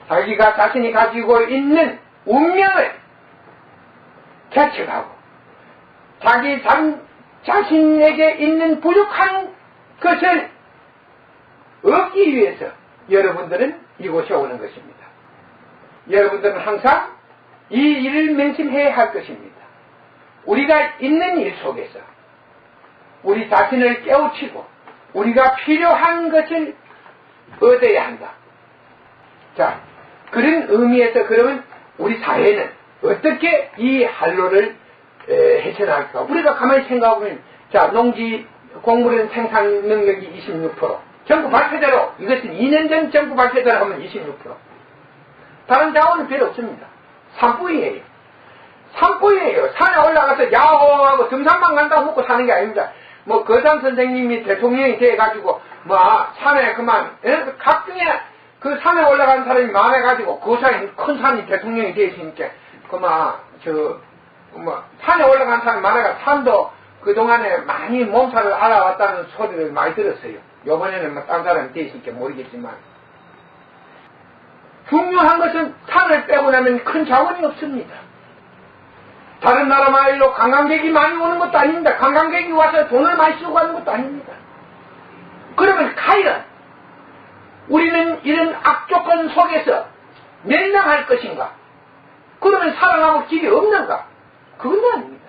자기가 자신이 가지고 있는 운명을 개척하고 자기 자신에게 있는 부족한 것을 얻기 위해서 여러분들은 이곳에 오는 것입니다. 여러분들은 항상 이 일을 맹심해야 할 것입니다. 우리가 있는 일 속에서 우리 자신을 깨우치고 우리가 필요한 것을 얻어야 한다. 자, 그런 의미에서 그러면 우리 사회는 어떻게 이 한로를 헤쳐나갈까? 우리가 가만히 생각해보면, 자, 농지 곡물은 생산 능력이 26%. 정부 발표대로, 이것은 2년 전 정부 발표대로 하면 26%. 다른 자원은 별로 없습니다. 산불이에요. 산불이에요. 산에 올라가서 야호하고 등산만 간다고 먹고 사는 게 아닙니다. 뭐, 거산 선생님이 대통령이 돼가지고, 산에 그만, 각종의 그 산에 올라가는 사람이 많아가지고, 그 산이, 큰 산이 대통령이 되었으니까, 산에 올라간 사람이 많아가 산도 그동안에 많이 몸살을 알아왔다는 소리를 많이 들었어요. 요번에는 딴 사람이 되었으니까 모르겠지만. 중요한 것은 산을 빼고 나면 큰 자원이 없습니다. 다른 나라 말로 관광객이 많이 오는 것도 아닙니다. 관광객이 와서 돈을 많이 쓰고 가는 것도 아닙니다. 그러면 과연 우리는 이런 악조건 속에서 멸망할 것인가? 그러면 살아남을 길이 없는가? 그건 아닙니다.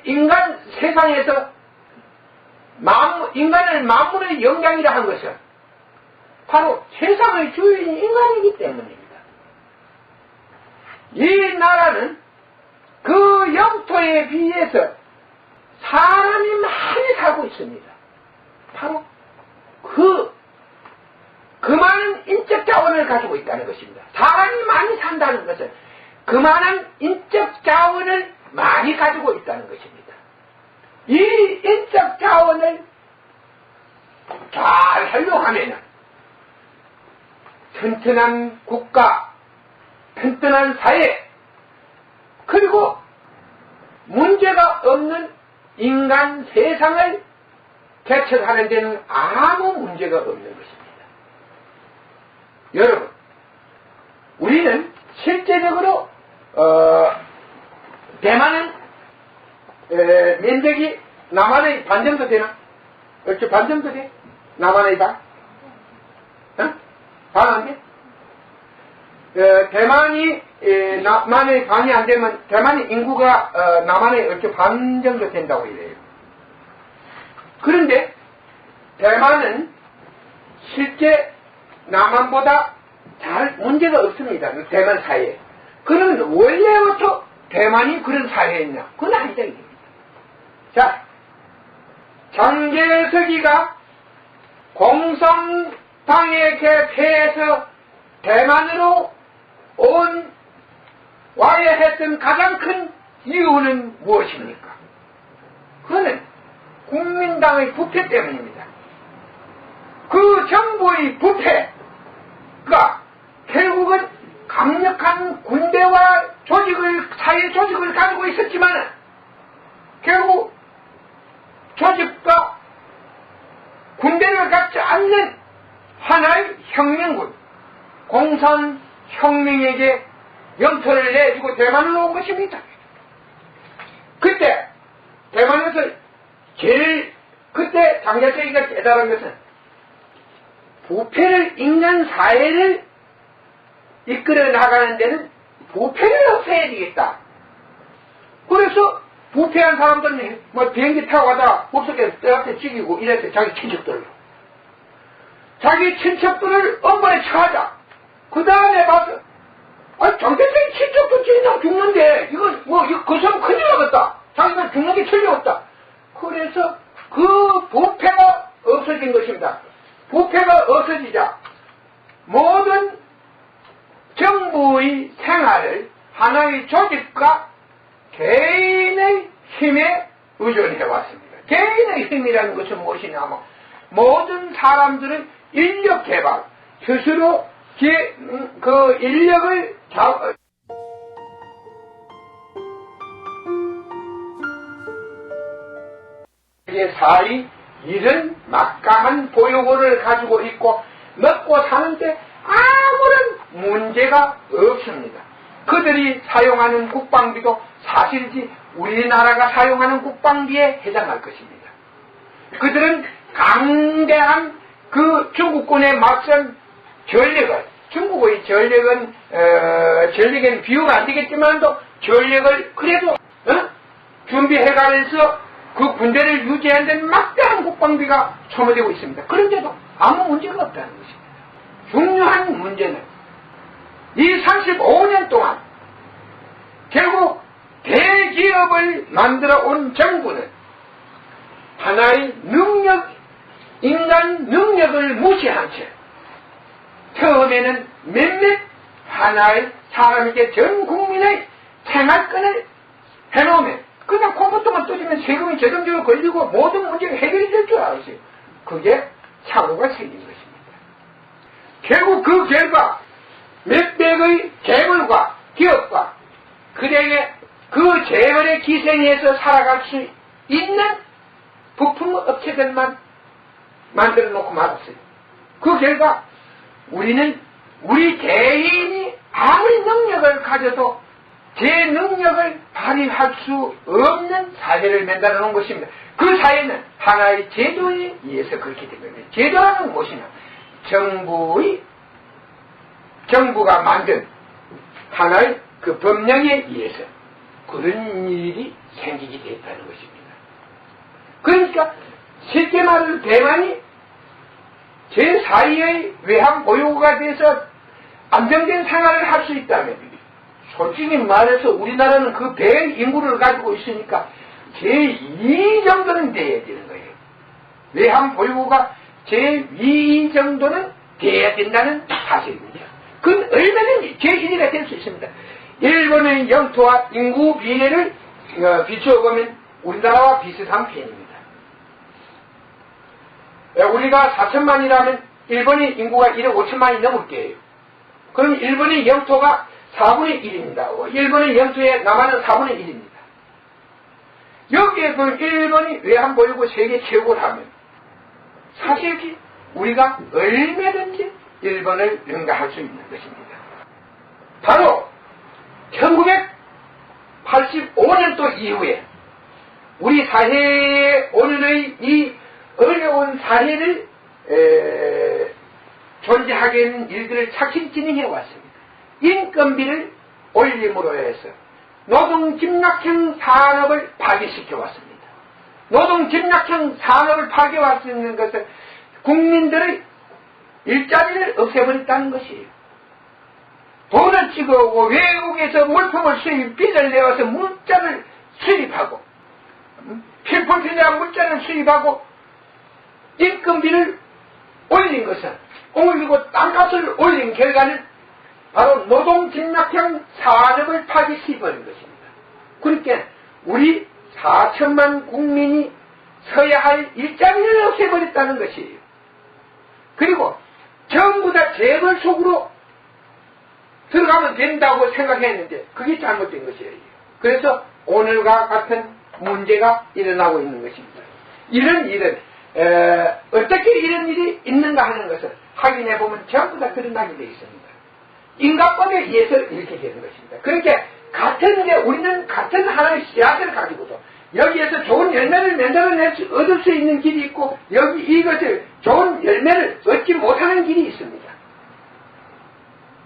인간 세상에서 인간을 만물의 영장이라 한 것은 바로 세상의 주인이 인간이기 때문입니다. 이 나라는 그 영토에 비해서 사람이 많이 살고 있습니다. 바로 그 많은 인적 자원을 가지고 있다는 것입니다. 사람이 많이 산다는 것은 그 많은 인적 자원을 많이 가지고 있다는 것입니다. 이 인적 자원을 잘 활용하면 튼튼한 국가, 튼튼한 사회, 그리고 문제가 없는 인간 세상을 개척하는 데는 아무 문제가 없는 것입니다. 여러분, 우리는 실제적으로 대만은 면적이 남한의 반 정도 되나? 이렇게 반 정도 돼? 남한의 반? 반 안 돼? 대만이 남한의 반이 안 되면 대만의 인구가 남한의 이렇게 반 정도 된다고 이래요. 그런데 대만은 실제 남한보다 잘 문제가 없습니다. 대만 사회에. 그러면 원래부터 대만이 그런 사회였냐? 그건 아니다 이겁니다. 자, 장개석이가 공성당에 개폐해서 대만으로 와야 했던 가장 큰 이유는 무엇입니까? 그는 국민당의 부패 때문입니다. 그 정부의 부패가 결국은 강력한 군대와 사회 조직을 가지고 있었지만 결국 조직과 군대를 갖지 않는 하나의 혁명군 공산혁명에게 영토를 내주고 대만으로 온 것입니다. 그때 대만에서 그때 장개석이가 깨달은 것은 부패를 읽는 사회를 이끌어 나가는 데는 부패를 없애야 되겠다. 그래서 부패한 사람들은 비행기 타고 가다가 목석에서 떼한테 죽이고 이래서 자기 친척들을 엄벌에 처하자. 그 다음에 봐서 장개석이 친척도 그냥 죽는데 이거 그 사람 큰일 나겠다. 자기가 죽는 게 틀림없다. 그래서 그 부패가 없어진 것입니다. 부패가 없어지자 모든 정부의 생활을 하나의 조직과 개인의 힘에 의존해 왔습니다. 개인의 힘이라는 것은 무엇이냐면 모든 사람들의 인력 개발, 스스로 그 인력을 사이 이런 막강한 보유고를 가지고 있고 먹고 사는데 아무런 문제가 없습니다. 그들이 사용하는 국방비도 사실이지 우리나라가 사용하는 국방비에 해당할 것입니다. 그들은 강대한 그 중국군에 맞선 전력을, 중국의 전력에는 비유가 안 되겠지만도 전력을 그래도 준비해가면서 그 군대를 유지하는 데는 막대한 국방비가 소모되고 있습니다. 그런데도 아무 문제가 없다는 것입니다. 중요한 문제는 이 35년 동안 결국 대기업을 만들어 온 정부는 하나의 인간 능력을 무시한 채 처음에는 몇몇 하나의 사람에게 전 국민의 생활권을 해놓으면 그냥 컴퓨터만 떠주면 세금이 저정적으로 걸리고 모든 문제가 해결이 될 줄 알았어요. 그게 착오가 생긴 것입니다. 결국 그 결과 몇백의 재벌과 기업과 그에게 그 재벌의 기생에서 살아갈 수 있는 부품 업체들만 만들어 놓고 말았어요. 그 결과 우리 개인이 아무리 능력을 가져도 제 능력을 발휘할 수 없는 사회를 만들어 놓은 것입니다. 그 사회는 하나의 제도에 의해서 그렇게 된 겁니다. 제도는 무엇이냐? 정부가 만든 하나의 그 법령에 의해서 그런 일이 생기게 됐다는 것입니다. 그러니까 실제 말로 대만이 제4위의 외환 보유고가 돼서 안정된 생활을 할 수 있다면 솔직히 말해서 우리나라는 그 배의 인구를 가지고 있으니까 제2 정도는 돼야 되는 거예요. 외환 보유고가 제2 정도는 돼야 된다는 사실입니다. 그건 얼마든지 제1위가 될 수 있습니다. 일본의 영토와 인구 비례를 비추어보면 우리나라와 비슷한 편입니다. 우리가 4천만이라면 일본의 인구가 1억 5천만이 넘을 거예요. 그럼 일본의 영토가 4분의 1입니다. 일본의 영토에 남한은 4분의 1입니다. 여기에 그 일본이 외환 보유고 세계 최고라면 사실 우리가 얼마든지 일본을 능가할 수 있는 것입니다. 바로 1985년도 이후에 우리 사회의 오늘의 이 어려운 사회를 존재하게 하는 일들을 착실히 진행해 왔습니다. 인건비를 올림으로 해서 노동집약형 산업을 파괴시켜 왔습니다. 노동집약형 산업을 파괴해왔는 것은 국민들의 일자리를 없애버렸다는 것이에요. 돈을 찍어오고 외국에서 물품을 빚을 내어서 물자를 수입하고 필품에 대한 물자를 수입하고 인건비를 올린 것은 올리고 땅값을 올린 결과는 바로 노동진락형 산업을 파괴시켜버린 것입니다. 그러니까 우리 4천만 국민이 서야 할 일자리를 없애버렸다는 것이에요. 그리고 전부 다 재벌 속으로 들어가면 된다고 생각했는데 그게 잘못된 것이에요. 그래서 오늘과 같은 문제가 일어나고 있는 것입니다. 이런 일은 어떻게 이런 일이 있는가 하는 것을 확인해보면 전부 다 드러나게 되어 있습니다. 인간법에 의해서 이렇게 되는 것입니다. 그러니까 우리는 같은 하나의 씨앗을 가지고도 여기에서 좋은 열매를 얻을 수 있는 길이 있고 여기 이것을 좋은 열매를 얻지 못하는 길이 있습니다.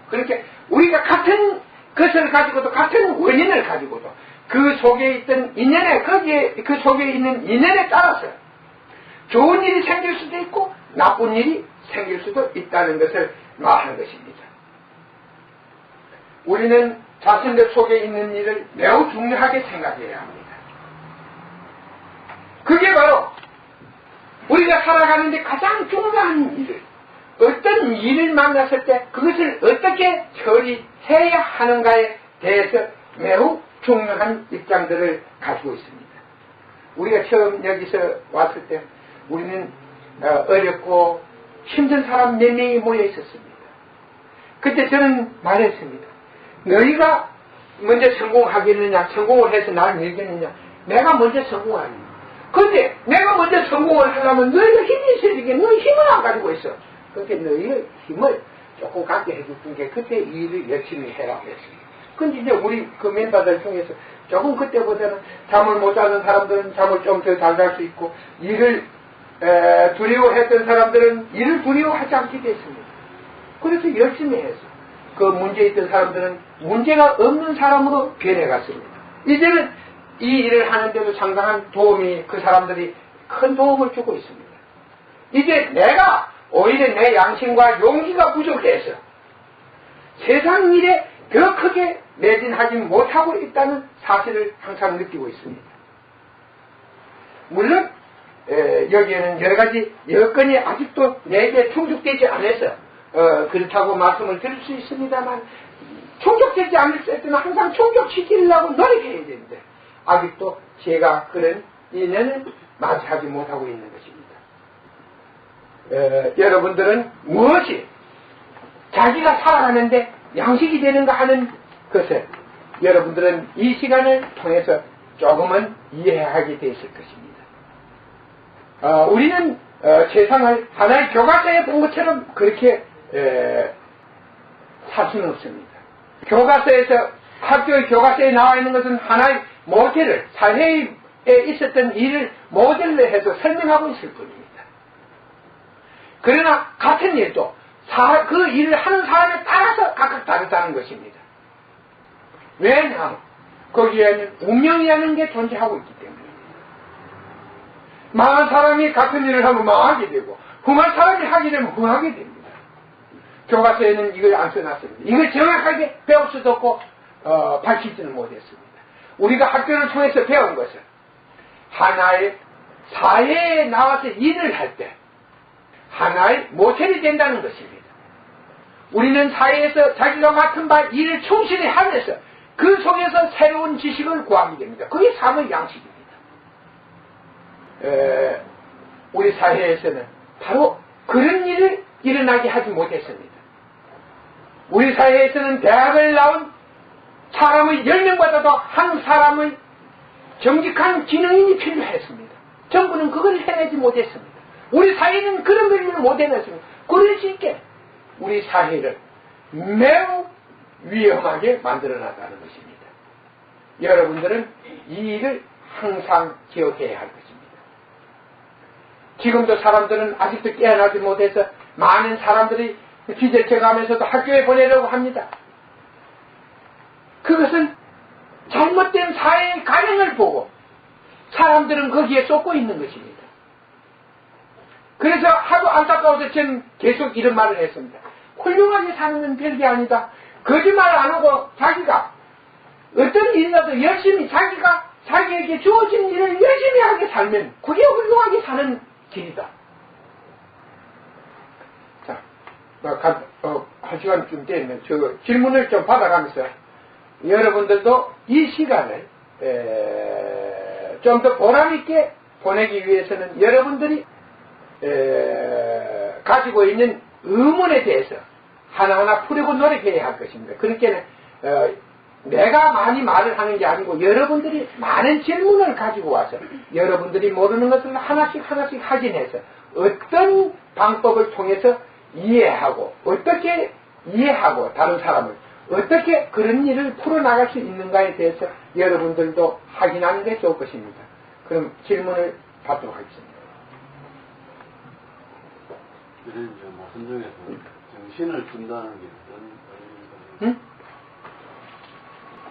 그러니까 우리가 같은 것을 가지고도 같은 원인을 가지고도 그 속에 있던 인연에 그 속에 있는 인연에 따라서 좋은 일이 생길 수도 있고 나쁜 일이 생길 수도 있다는 것을 말하는 것입니다. 우리는 자신들 속에 있는 일을 매우 중요하게 생각해야 합니다. 그게 바로 우리가 살아가는데 가장 중요한 일을 어떤 일을 만났을 때 그것을 어떻게 처리해야 하는가에 대해서 매우 중요한 입장들을 가지고 있습니다. 우리가 처음 여기서 왔을 때 우리는 어렵고 힘든 사람 몇 명이 모여 있었습니다. 그때 저는 말했습니다. 너희가 먼저 성공하겠느냐, 성공을 해서 나를 밀겠느냐, 내가 먼저 성공하느냐. 그런데 내가 먼저 성공을 하려면 너희가 힘이 있어야 되겠네. 너희 힘을 안 가지고 있어. 그러니까 너희의 힘을 조금 갖게 해줄 게 그때 일을 열심히 해라 했습니다. 근데 이제 우리 그 멤버들 중에서 조금 그때보다는 잠을 못 자는 사람들은 잠을 좀 더 잘 잘 수 있고 일을 두려워했던 사람들은 일을 두려워하지 않게 됐습니다. 그래서 열심히 해서 그 문제 있던 사람들은 문제가 없는 사람으로 변해갔습니다. 이제는 이 일을 하는데도 상당한 도움이 그 사람들이 큰 도움을 주고 있습니다. 이제 내가 오히려 내 양심과 용기가 부족해서 세상 일에 더 크게 매진하지 못하고 있다는 사실을 항상 느끼고 있습니다. 물론 여기에는 여러 가지 여건이 아직도 내게 충족되지 않아서 그렇다고 말씀을 드릴 수 있습니다만 충족되지 않을 때는 항상 충족시키려고 노력해야 되는데 아직도 제가 그런 인연을 맞이하지 못하고 있는 것입니다. 여러분들은 무엇이 자기가 살아가는데 양식이 되는가 하는 것을 여러분들은 이 시간을 통해서 조금은 이해하게 되었을 것입니다. 우리는 세상을 하나의 교과서에 본 것처럼 그렇게 살 수는 없습니다. 교과서에서 학교의 교과서에 나와 있는 것은 하나의 모델을 사회에 있었던 일을 모델로 해서 설명하고 있을 뿐입니다. 그러나 같은 일도 그 일을 하는 사람에 따라서 각각 다르다는 것입니다. 왜냐하면 거기에는 운명이라는 게 존재하고 있기 때문입니다. 망한 사람이 같은 일을 하면 망하게 되고 흥한 사람이 하게 되면 흥하게 됩니다. 교과서에는 이걸 안 써놨습니다. 이걸 정확하게 배울 수도 없고 밝히지는 못했습니다. 우리가 학교를 통해서 배운 것은 하나의 사회에 나와서 일을 할 때 하나의 모델이 된다는 것입니다. 우리는 사회에서 자기가 맡은 바 일을 충실히 하면서 그 속에서 새로운 지식을 구하게 됩니다. 그게 삶의 양식입니다. 우리 사회에서는 바로 그런 일을 일어나게 하지 못했습니다. 우리 사회에서는 대학을 나온 사람의 10명보다도 한 사람의 정직한 기능인이 필요했습니다. 정부는 그걸 해내지 못했습니다. 우리 사회는 그런 걸 못 해냈습니다. 그럴 수 있게 우리 사회를 매우 위험하게 만들어놨다는 것입니다. 여러분들은 이 일을 항상 기억해야 할 것입니다. 지금도 사람들은 아직도 깨어나지 못해서 많은 사람들이 기절쳐가면서도 학교에 보내려고 합니다. 그것은 잘못된 사회의 가능을 보고 사람들은 거기에 쏟고 있는 것입니다. 그래서 하도 안타까워서 저는 계속 이런 말을 했습니다. 훌륭하게 사는 건 별게 아니다. 거짓말 안 하고 자기가 어떤 일이라도 열심히 자기가 자기에게 주어진 일을 열심히 하게 살면 그게 훌륭하게 사는 길이다. 자, 한 시간쯤 되면 저 질문을 좀 받아가면서 여러분들도 이 시간을 좀 더 보람있게 보내기 위해서는 여러분들이 가지고 있는 의문에 대해서 하나하나 풀고 노력해야 할 것입니다. 그러니까 내가 많이 말을 하는 게 아니고 여러분들이 많은 질문을 가지고 와서 여러분들이 모르는 것을 하나씩 확인해서 어떤 방법을 통해서 이해하고 어떻게 이해하고 다른 사람을 어떻게 그런 일을 풀어나갈 수 있는가에 대해서 여러분들도 확인하는 게 좋을 것입니다. 그럼 질문을 받도록 하겠습니다. 그런 말씀 중에서 정신을 준다는 게 어떤 응?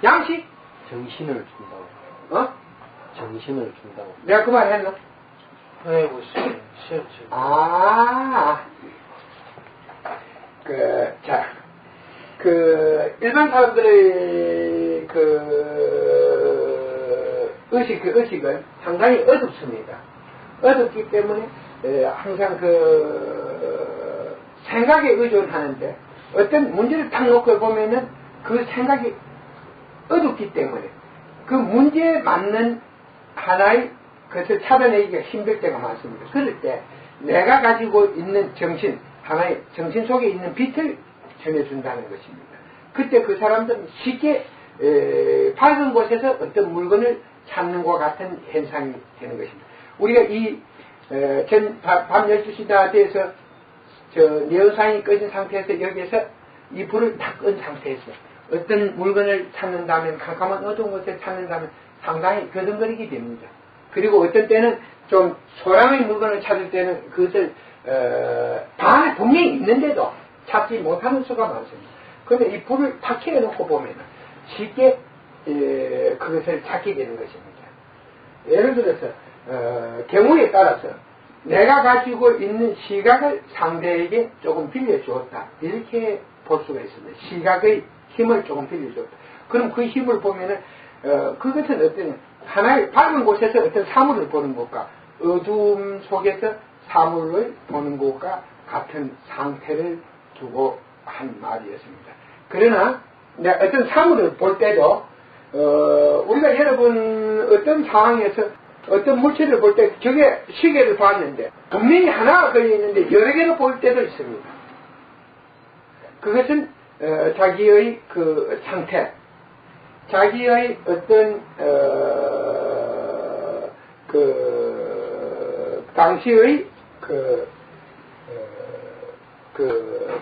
양식? 정신을 준다고. 어? 정신을 준다고. 내가 그 말 했나? 아이고, 시험. 일반 사람들의 의식은 상당히 어둡습니다. 어둡기 때문에, 항상 생각에 의존하는데, 어떤 문제를 딱 놓고 보면은 그 생각이 어둡기 때문에, 그 문제에 맞는 하나의 것을 찾아내기가 힘들 때가 많습니다. 그럴 때, 내가 가지고 있는 정신, 하나의 정신 속에 있는 빛을 전해준다는 것입니다. 그때 그 사람들은 쉽게 밝은 곳에서 어떤 물건을 찾는 것 같은 현상이 되는 것입니다. 우리가 밤 12시나 돼서 네온사인이 꺼진 상태에서 여기에서 이 불을 다 끈 상태에서 어떤 물건을 찾는다면 캄캄한 어두운 곳을 찾는다면 상당히 거듭거리게 됩니다. 그리고 어떤 때는 좀 소량의 물건을 찾을 때는 그것을 방 안에 분명히 있는데도 찾지 못하는 수가 많습니다. 그런데 이 불을 탁 켜놓고 보면 쉽게 그것을 찾게 되는 것입니다. 예를 들어서 경우에 따라서 내가 가지고 있는 시각을 상대에게 조금 빌려주었다 이렇게 볼 수가 있습니다. 시각의 힘을 조금 빌려주었다. 그럼 그 힘을 보면은 그것은 어떤 하나의 밝은 곳에서 어떤 사물을 보는 것과 어두움 속에서 사물을 보는 것과 같은 상태를 두고 한 말이었습니다. 그러나 어떤 사물을 볼 때도 우리가 여러분 어떤 상황에서 어떤 물체를 볼 때 저게 시계를 봤는데 분명히 하나가 걸려있는데 여러 개로 볼 때도 있습니다. 그것은 자기의 그 상태, 자기의 어떤 당시의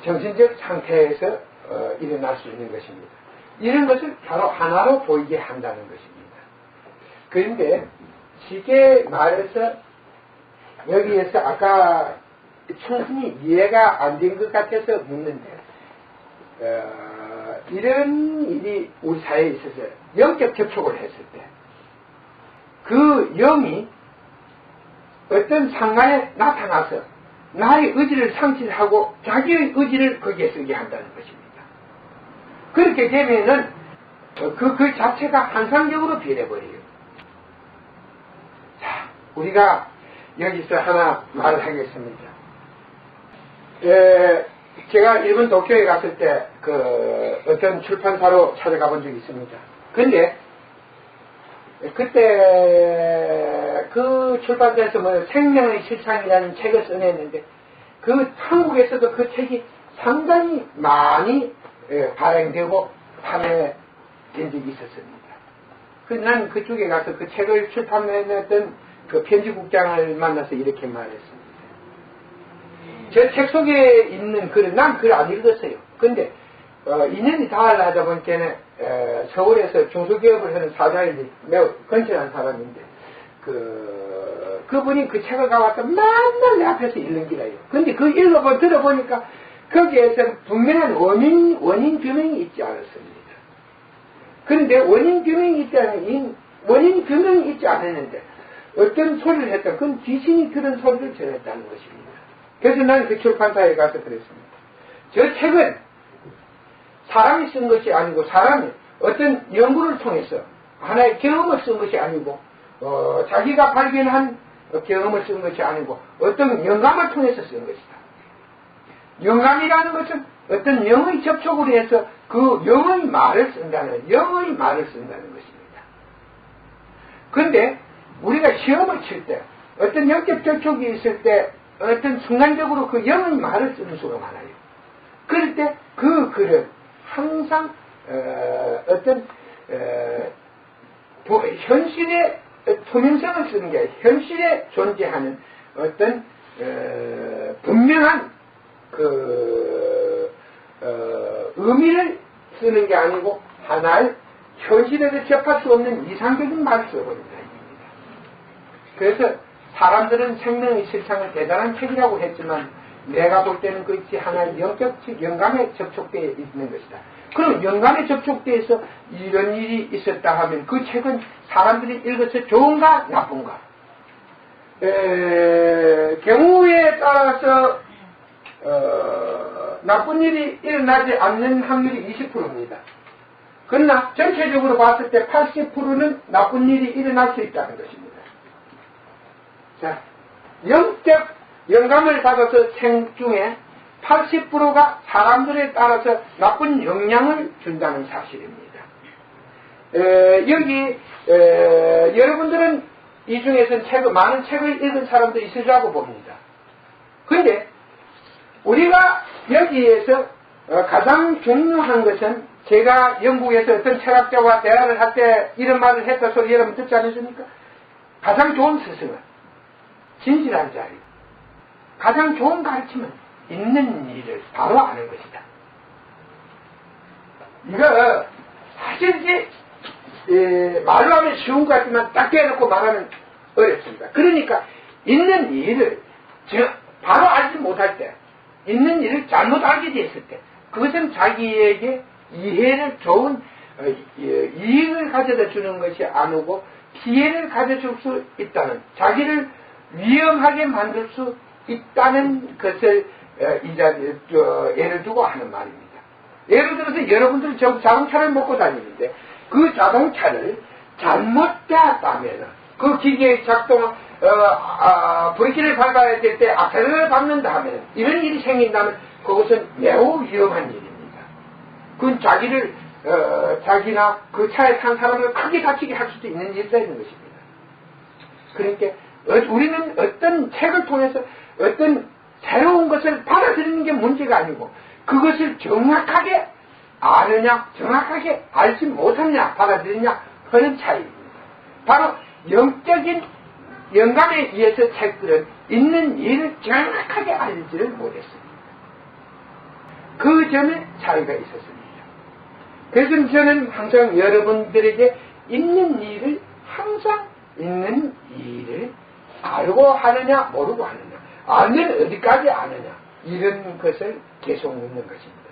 정신적 상태에서 일어날 수 있는 것입니다. 이런 것을 바로 하나로 보이게 한다는 것입니다. 그런데 쉽게 말해서 여기에서 아까 충분히 이해가 안 된 것 같아서 묻는데 이런 일이 우리 사회에 있어서 영적 접촉을 했을 때 그 영이 어떤 상황에 나타나서 나의 의지를 상실하고 자기의 의지를 거기에 쓰게 한다는 것입니다. 그렇게 되면은 그 자체가 환상적으로 변해버려요. 자, 우리가 여기서 하나 말을 하겠습니다. 제가 일본 도쿄에 갔을 때 어떤 출판사로 찾아가 본 적이 있습니다. 근데 그때 그 출판사에서 생명의 실상이라는 책을 써냈는데 한국에서도 그 책이 상당히 많이 발행되고 판매된 적이 있었습니다. 난 그쪽에 가서 그 책을 출판해냈던 그 편집국장을 만나서 이렇게 말했습니다. 제 책 속에 있는 글을 난 글 안 읽었어요. 근데 2년이 다하려 하다 보니까 서울에서 중소기업을 하는 사장이 매우 건실한 사람인데 그분이 그 책을 가져왔다 맨날 내 앞에서 읽는 기라요. 근데 그 들어보니까 거기에서 분명한 원인 규명이 있지 않았습니다. 그런데 원인 규명이 있지 않았는데 어떤 소리를 했다. 그건 귀신이 그런 소리를 전했다는 것입니다. 그래서 나는 그 출판사에 가서 그랬습니다. 저 책은 사람이 쓴 것이 아니고 사람이 어떤 연구를 통해서 하나의 경험을 쓴 것이 아니고 자기가 발견한 경험을 쓴 것이 아니고 어떤 영감을 통해서 쓴 것이다. 영감이라는 것은 어떤 영의 접촉으로 해서 그 영의 말을 쓴다는 것입니다. 그런데 우리가 시험을 칠 때 어떤 영적 접촉이 있을 때 어떤 순간적으로 그 영의 말을 쓰는 수가 많아요. 그럴 때 그 글은 항상 어떤 현실의 투명성을 쓰는 게 아니라 현실에 존재하는 어떤 분명한 의미를 쓰는 게 아니고 하나의 현실에서 접할 수 없는 이상적인 말을 써버린다. 그래서 사람들은 생명의 실상을 대단한 책이라고 했지만 내가 볼 때는 그것이 하나의 영적 영감에 접촉되어 있는 것이다. 그럼 영감에 접촉되어서 이런 일이 있었다 하면 그 책은 사람들이 읽어서 좋은가 나쁜가? 경우에 따라서 나쁜 일이 일어나지 않는 확률이 20%입니다. 그러나 전체적으로 봤을 때 80%는 나쁜 일이 일어날 수 있다는 것입니다. 자, 영적 영감을 받아서 생 중에 80%가 사람들에 따라서 나쁜 영향을 준다는 사실입니다. 여기 여러분들은 이 중에서는 많은 책을 읽은 사람도 있으리라고 봅니다. 그런데 우리가 여기에서 가장 중요한 것은 제가 영국에서 어떤 철학자와 대화를 할 때 이런 말을 했다 소리 여러분 듣지 않으십니까? 가장 좋은 스승은 진실한 자리, 가장 좋은 가르침은 있는 일을 바로 아는 것이다. 이거 사실 말로 하면 쉬운 것 같지만 딱 깨놓고 말하면 어렵습니다. 그러니까 있는 일을 바로 알지 못할 때, 있는 일을 잘못 알게 됐을 때 그것은 자기에게 이해를 좋은 이익을 가져다 주는 것이 아니고 피해를 가져줄 수 있다는, 자기를 위험하게 만들 수 있다는 것을 예를 두고 하는 말입니다. 예를 들어서 여러분들이 자동차를 먹고 다니는데 그 자동차를 잘못되었다면 그 기계의 작동 브레이크를 밟아야 될 때 악셀러를 밟는다 하면 이런 일이 생긴다면 그것은 매우 위험한 일입니다. 그건 자기나 그 차에 탄 사람을 크게 다치게 할 수도 있는 일이라 있는 것입니다. 그러니까 우리는 어떤 책을 통해서 어떤 새로운 것을 받아들이는 게 문제가 아니고 그것을 정확하게 아느냐 정확하게 알지 못하느냐 받아들이냐 하는 차이입니다. 바로 영적인 영감에 의해서 책들은 있는 일을 정확하게 알지를 못했습니다. 그 점에 차이가 있었습니다. 그래서 저는 항상 여러분들에게 있는 일을 항상 있는 일을 알고 하느냐 모르고 하느냐, 알면 어디까지 아느냐, 이런 것을 계속 묻는 것입니다.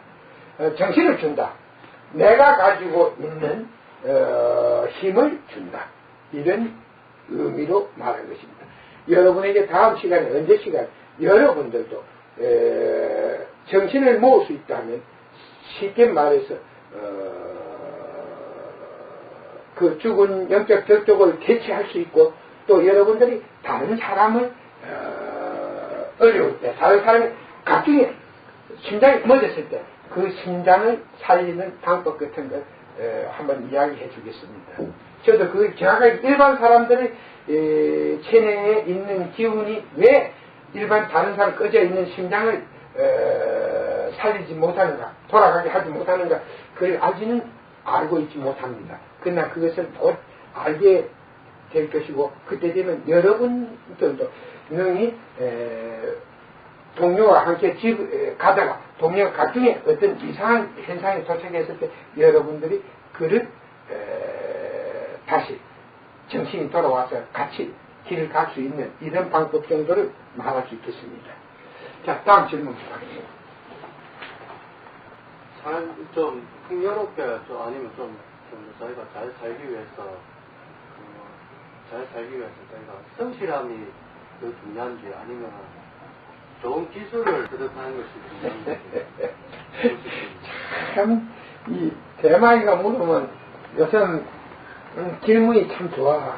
정신을 준다, 내가 가지고 있는 힘을 준다, 이런 의미로 말한 것입니다. 여러분에게 다음 시간에 언제 시간 여러분들도 정신을 모을 수 있다면 쉽게 말해서 그 죽은 영적 접촉을 개최할 수 있고 또 여러분들이 다른 사람을 어려울 때 다른 사람이 갑자기 심장이 멎었을 때 그 심장을 살리는 방법 같은 걸 한번 이야기해 주겠습니다. 저도 그 정확하게 일반 사람들의 체내에 있는 기운이 왜 일반 다른 사람 꺼져 있는 심장을 살리지 못하는가, 돌아가게 하지 못하는가, 그걸 알고 있지 못합니다. 그러나 그것을 곧 알게 될 것이고 그때 되면 여러분들도 능히 동료와 함께 가다가 동료가 각종의 어떤 이상한 현상에 도착했을 때 여러분들이 그를 다시 정신이 돌아와서 같이 길을 갈 수 있는 이런 방법 정도를 말할 수 있겠습니다. 자, 다음 질문 부탁드립니다. 좀 풍요롭게 아니면 좀 저희가 잘 살기 위해서 저희가 성실함이 더 중요한지 아니면 좋은 기술을 습득하는 것이 중요한지. 참, 이 대마이가 물으면 요즘 질문이 참 좋아.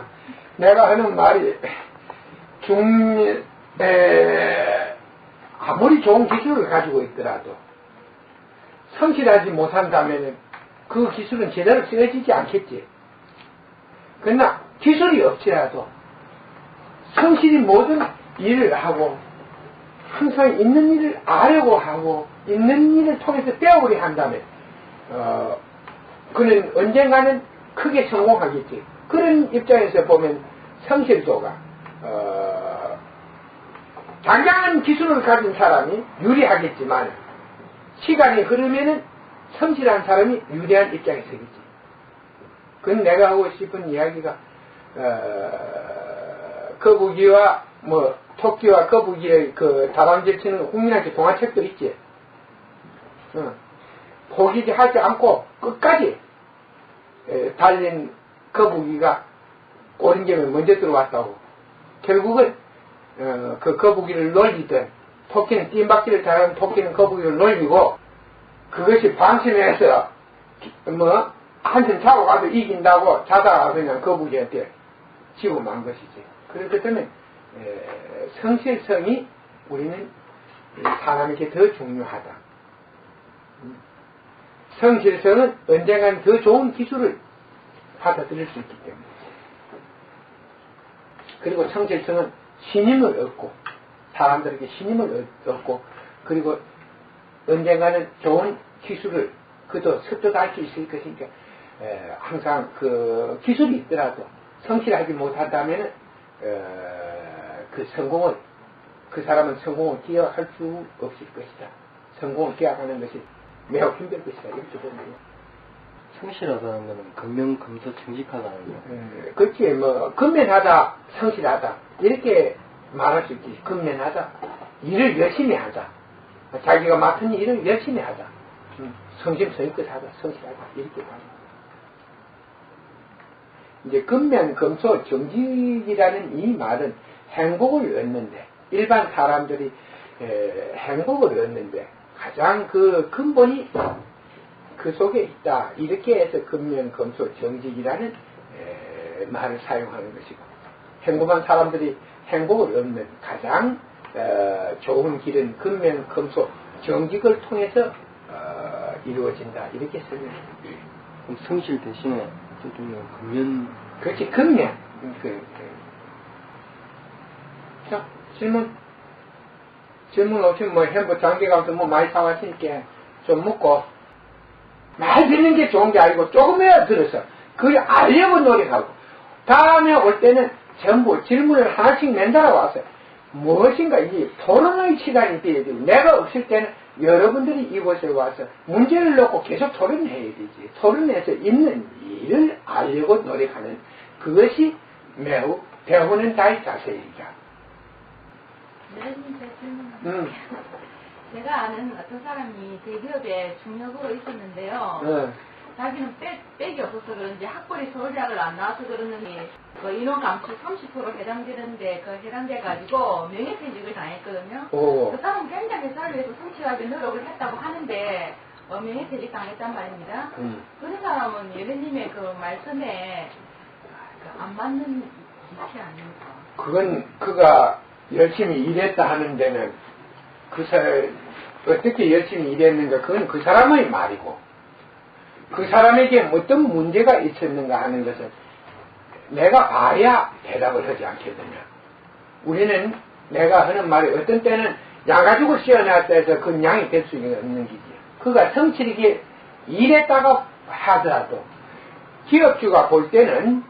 내가 하는 말이 아무리 좋은 기술을 가지고 있더라도 성실하지 못한다면 그 기술은 제대로 쓰여지지 않겠지. 그러나 기술이 없더라도 성실히 모든 일을 하고 항상 있는 일을 아려고 하고 있는 일을 통해서 배우려 한다면 그는 언젠가는 크게 성공하겠지. 그런 입장에서 보면 성실도가 당장은 기술을 가진 사람이 유리하겠지만 시간이 흐르면은 성실한 사람이 유리한 입장에 서겠지. 그건 내가 하고 싶은 이야기가 거북이와 토끼와 거북이의 그 다람쥐 치는 국민학교 동화책도 있지. 포기지 하지 않고 끝까지 달린 거북이가 오른gem에 먼저 들어왔다고. 결국은 그 거북이를 놀리던 토끼는 뜀박질을 잘하는 토끼는 거북이를 놀리고 그것이 방심해서 한참 자고 가도 이긴다고 자다가 그냥 거북이한테 지고 만 것이지. 그렇기 때문에 성실성이 우리는 사람에게 더 중요하다. 성실성은 언젠가는 더 좋은 기술을 받아들일 수 있기 때문에. 그리고 성실성은 신임을 얻고 사람들에게 신임을 얻고 그리고 언젠가는 좋은 기술을 그도 습득할 수 있을 것이니까 항상 그 기술이 있더라도 성실하지 못한다면 그 성공을 그 사람은 성공을 기여할 수 없을 것이다. 성공을 기여하는 것이 매우 힘들 것이다. 이렇게 보면 성실하다는 것은 근면검소 정직하다는 거. 그렇지. 근면하다, 성실하다 이렇게 말할 수 있지. 근면하다, 일을 열심히 하다, 자기가 맡은 일을 열심히 하다, 성심성의껏 하다, 성실하다 이렇게 말합니다. 이제 근면검소 정직이라는 이 말은 행복을 얻는데 일반 사람들이 행복을 얻는데 가장 그 근본이 그 속에 있다. 이렇게 해서 근면검소 정직이라는 말을 사용하는 것이고 행복한 사람들이 행복을 얻는 가장 좋은 길은 근면검소 정직을 통해서 이루어진다. 이렇게 설명합니다. 그럼 성실 대신에 좀 근면. 그렇지. 근면. 자, 질문 없으면 햄버 장기 가서 많이 사왔으니까 좀 먹고 많이 듣는 게 좋은 게 아니고 조금이라도 들어서 그걸 알려고 노력하고 다음에 올 때는 전부 질문을 하나씩 맨달아 와서 무엇인가 이 토론의 시간이 되어야 되고 내가 없을 때는 여러분들이 이곳에 와서 문제를 놓고 계속 토론해야 되지. 토론해서 있는 일을 알려고 노력하는 그것이 매우 배우는 자의 자세이다. 네, 제 질문은 제가 아는 어떤 사람이 대기업에 중역으로 있었는데요. 자기는 백이 없어서 그런지 학벌이 서울대학을 안 나와서 그러는지 그 인원 감축 30% 해당되는데 그 해당돼가지고 명예퇴직을 당했거든요. 그 사람은 굉장히 회사를 위해서 성실하게 노력을 했다고 하는데 명예퇴직 당했단 말입니다. 그런 사람은 예수님의 그 말씀에 안 맞는 짓이 아닙니까? 그건 그가 열심히 일했다 하는 데는 그 사람 어떻게 열심히 일했는가 그건 그 사람의 말이고 그 사람에게 어떤 문제가 있었는가 하는 것은 내가 봐야 대답을 하지 않거든요. 우리는 내가 하는 말이 어떤 때는 양가죽을 씌워놨다 해서 그 양이 될 수 없는 기지. 그가 성실하게 일했다가 하더라도 기업주가 볼 때는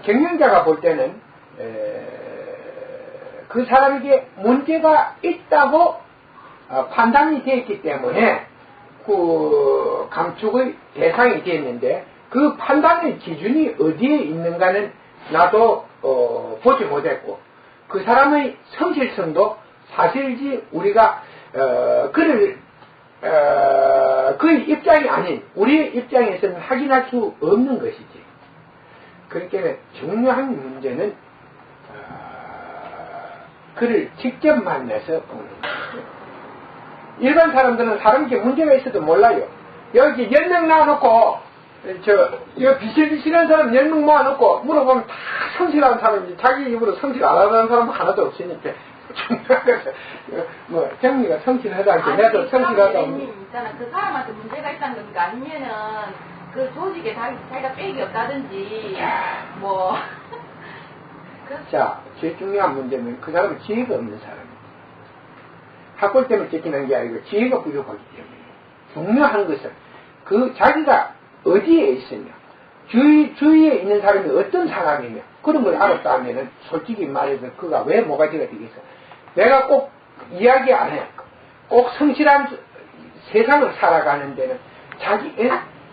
경영자가 볼 때는 그 사람에게 문제가 있다고 판단이 되었기 때문에 그 감축의 대상이 되었는데 그 판단의 기준이 어디에 있는가는 나도 보지 못했고 그 사람의 성실성도 사실지 우리가 그를 그의 입장이 아닌 우리의 입장에서는 확인할 수 없는 것이지. 그렇기 때문에 중요한 문제는 그를 직접 만나서 보는 거예요. 일반 사람들은 사람에게 문제가 있어도 몰라요. 여기 10명 나와놓고 이거 비실비실한 사람 10명 모아놓고 물어보면 다 성실한 사람이지, 자기 입으로 성실 안 하는 사람은 하나도 없으니까. 중요한 것은, 정리가 성실하다, 내도 성실하다. 있잖아. 그 사람한테 문제가 있다는 겁니까? 아니면은, 그 조직에 자기가 빽이 없다든지, 뭐. 자, 제일 중요한 문제는 그 사람은 지혜가 없는 사람이에요. 학벌 때문에 쫓기는 게 아니고 지혜가 부족하기 때문에. 중요한 것은 그 자기가 어디에 있으며 주위에 있는 사람이 어떤 사람이며 그런 걸 알았다 하면은 솔직히 말해서 그가 왜 모가지가 되겠어. 내가 꼭 이야기 안 해. 꼭 성실한 세상을 살아가는 데는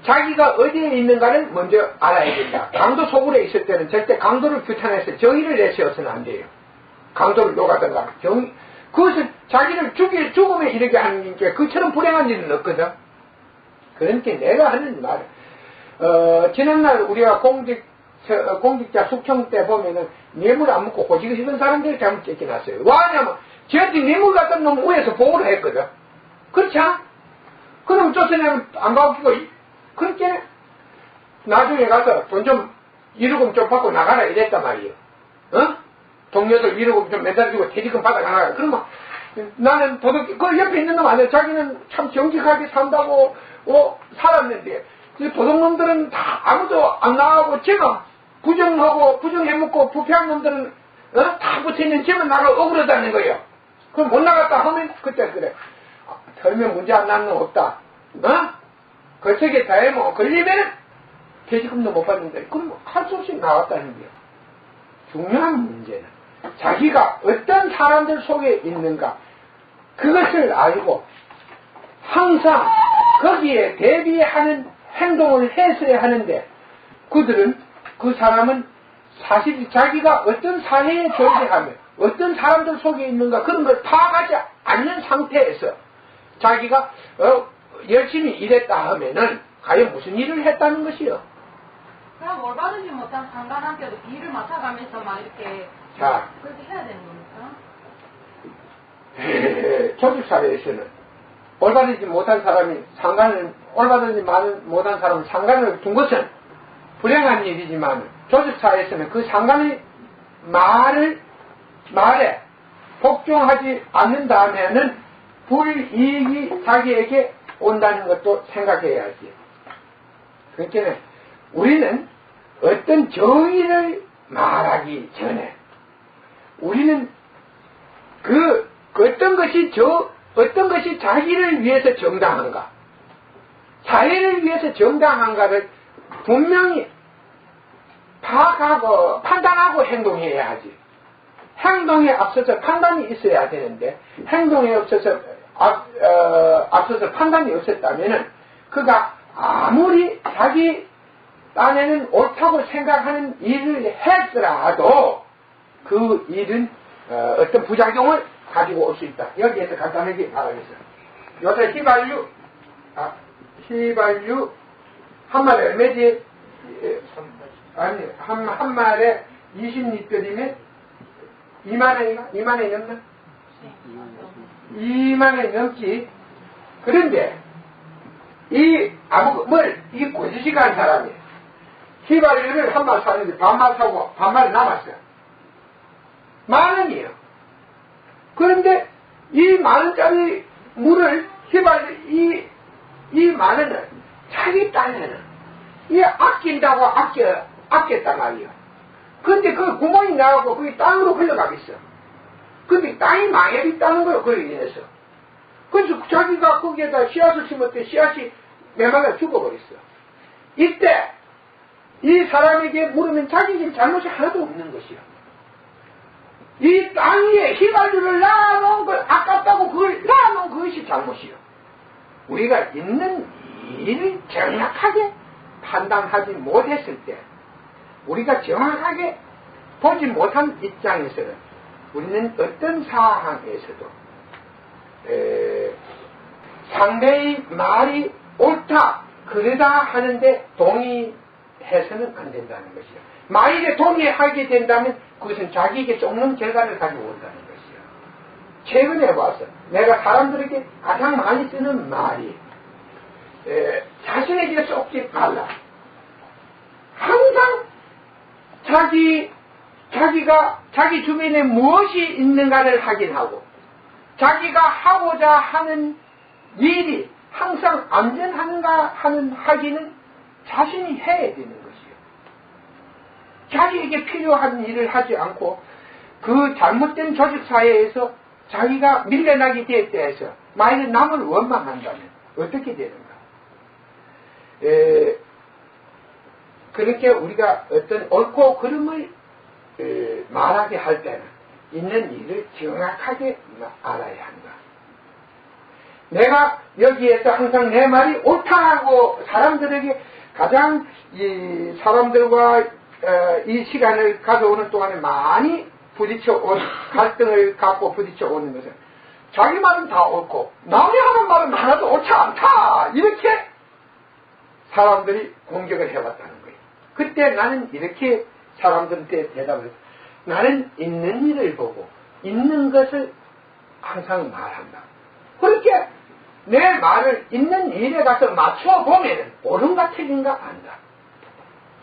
자기가 어디에 있는가를 먼저 알아야 된다. 강도 소굴에 있을 때는 절대 강도를 규탄해서 정의를 내세워서는 안 돼요. 강도를 욕하든가. 그것을 자기를 죽음에 이르게 하는 게 그처럼 불행한 일은 없거든. 그러니까 내가 하는 말, 지난날 우리가 공직자 숙청 때 보면은 뇌물 안 먹고 고지고 싶은 사람들이 잘못 쫓겨났어요. 왜냐면 저한테 뇌물 같은 놈 위에서 보호를 했거든. 그렇지 않아? 그럼 쫓아내면 안 가고 그렇게 나중에 가서 돈 좀 위로금 좀 받고 나가라 이랬단 말이에요. 동료들 위로금 좀 매달리고 퇴직금 받아가라. 그러면 나는 그 옆에 있는 놈 아니야. 자기는 참 정직하게 산다고 살았는데 도둑놈들은 다 아무도 안 나가고 제가 부정해먹고 부패한 놈들은 다 붙어있는 제가 나가 억울하다는 거예요. 그럼 못 나갔다 하면 그때 그래. 털면 문제 안 나는 놈 없다. 거책에 다해뭐 걸리면 퇴직금도 못 받는데 그럼 할 수 없이 나왔다는 거예요. 중요한 문제는 자기가 어떤 사람들 속에 있는가 그것을 알고 항상 거기에 대비하는 행동을 했어야 하는데 그 사람은 사실 자기가 어떤 사회에 존재하며 어떤 사람들 속에 있는가 그런 걸 파악하지 않는 상태에서 자기가 열심히 일했다 하면은 과연 무슨 일을 했다는 것이요. 그럼 올바르지 못한 상관한테도 비를 맡아가면서 막 이렇게 그렇게 해야 되는 겁니까? 조직사회에서는 올바르지 못한 사람이 못한 사람은 상관을 둔 것은 불행한 일이지만 조직사회에서는 그 상관의 말에 복종하지 않는다면은 불이익이 자기에게 온다는 것도 생각해야지. 그러니까 우리는 어떤 정의를 말하기 전에 우리는 어떤 것이 자기를 위해서 정당한가, 사회를 위해서 정당한가를 분명히 파악하고 판단하고 행동해야 하지. 행동에 앞서서 판단이 있어야 되는데 행동에 앞서서 판단이 없었다면은 그가 아무리 자기 딴에는 옳다고 생각하는 일을 했더라도 그 일은 어떤 부작용을 가지고 올 수 있다. 여기에서 간단하게 말하겠어요. 요새 휘발유 한 마리 얼마지? 아니 한 마리에 20리터이면 2만원인가? 2만원이 넘나? 2만원이 넘지. 그런데 이 고지식한 사람이 휘발유를 한 마리 사는데 반마리 사고 반마리 남았어요. 10,000원이에요. 그런데 이 10,000원짜리 물을 휘발유 이 10,000원을 자기 딴에는 이 아낀다고 아꼈단 말이에요. 근데 그 구멍이 나가고 그게 땅으로 흘러가겠어. 근데 땅이 망해있다는 거예요. 그로 인해서. 그래서 자기가 거기에다 씨앗을 심었더니 씨앗이 메말라 죽어버렸어. 이때 이 사람에게 물으면 자기에게 잘못이 하나도 없는 것이요. 이 땅 위에 휘발유를 놔놓은 걸 아깝다고 그걸 놔놓은 그것이 잘못이요. 우리가 있는 일을 정확하게 판단하지 못했을 때 우리가 정확하게 보지 못한 입장에서는 우리는 어떤 상황에서도 상대의 말이 옳다 그러다 하는데 동의해서는 안 된다는 것이요. 만일에 동의하게 된다면 그것은 자기에게 쫓는 결과를 가지고 온다는 것이요. 최근에 와서 내가 사람들에게 가장 많이 쓰는 말이 자신에게 쫓지 말라. 항상 자기 주변에 무엇이 있는가를 확인하고 자기가 하고자 하는 일이 항상 안전한가 하는 확인은 자신이 해야 되는 것이요. 자기에게 필요한 일을 하지 않고 그 잘못된 조직사회에서 자기가 밀려나게 될 때에서 만일 남을 원망한다면 어떻게 되는가? 그렇게 우리가 어떤 옳고 그름을 말하게 할 때는 있는 일을 정확하게 알아야 한다. 내가 여기에서 항상 내 말이 옳다고 사람들에게 가장 이 사람들과 이 시간을 가져오는 동안에 많이 부딪혀온 갈등을 갖고 부딪혀오는 것은 자기 말은 다 옳고 남이 하는 말은 하나도 옳지 않다 이렇게 사람들이 공격을 해왔다는 거예요. 그때 나는 이렇게 사람들한테 대답을 했어요. 나는 있는 일을 보고 있는 것을 항상 말한다. 그렇게 내 말을 있는 일에 가서 맞춰보면 옳은가 틀린가 안다.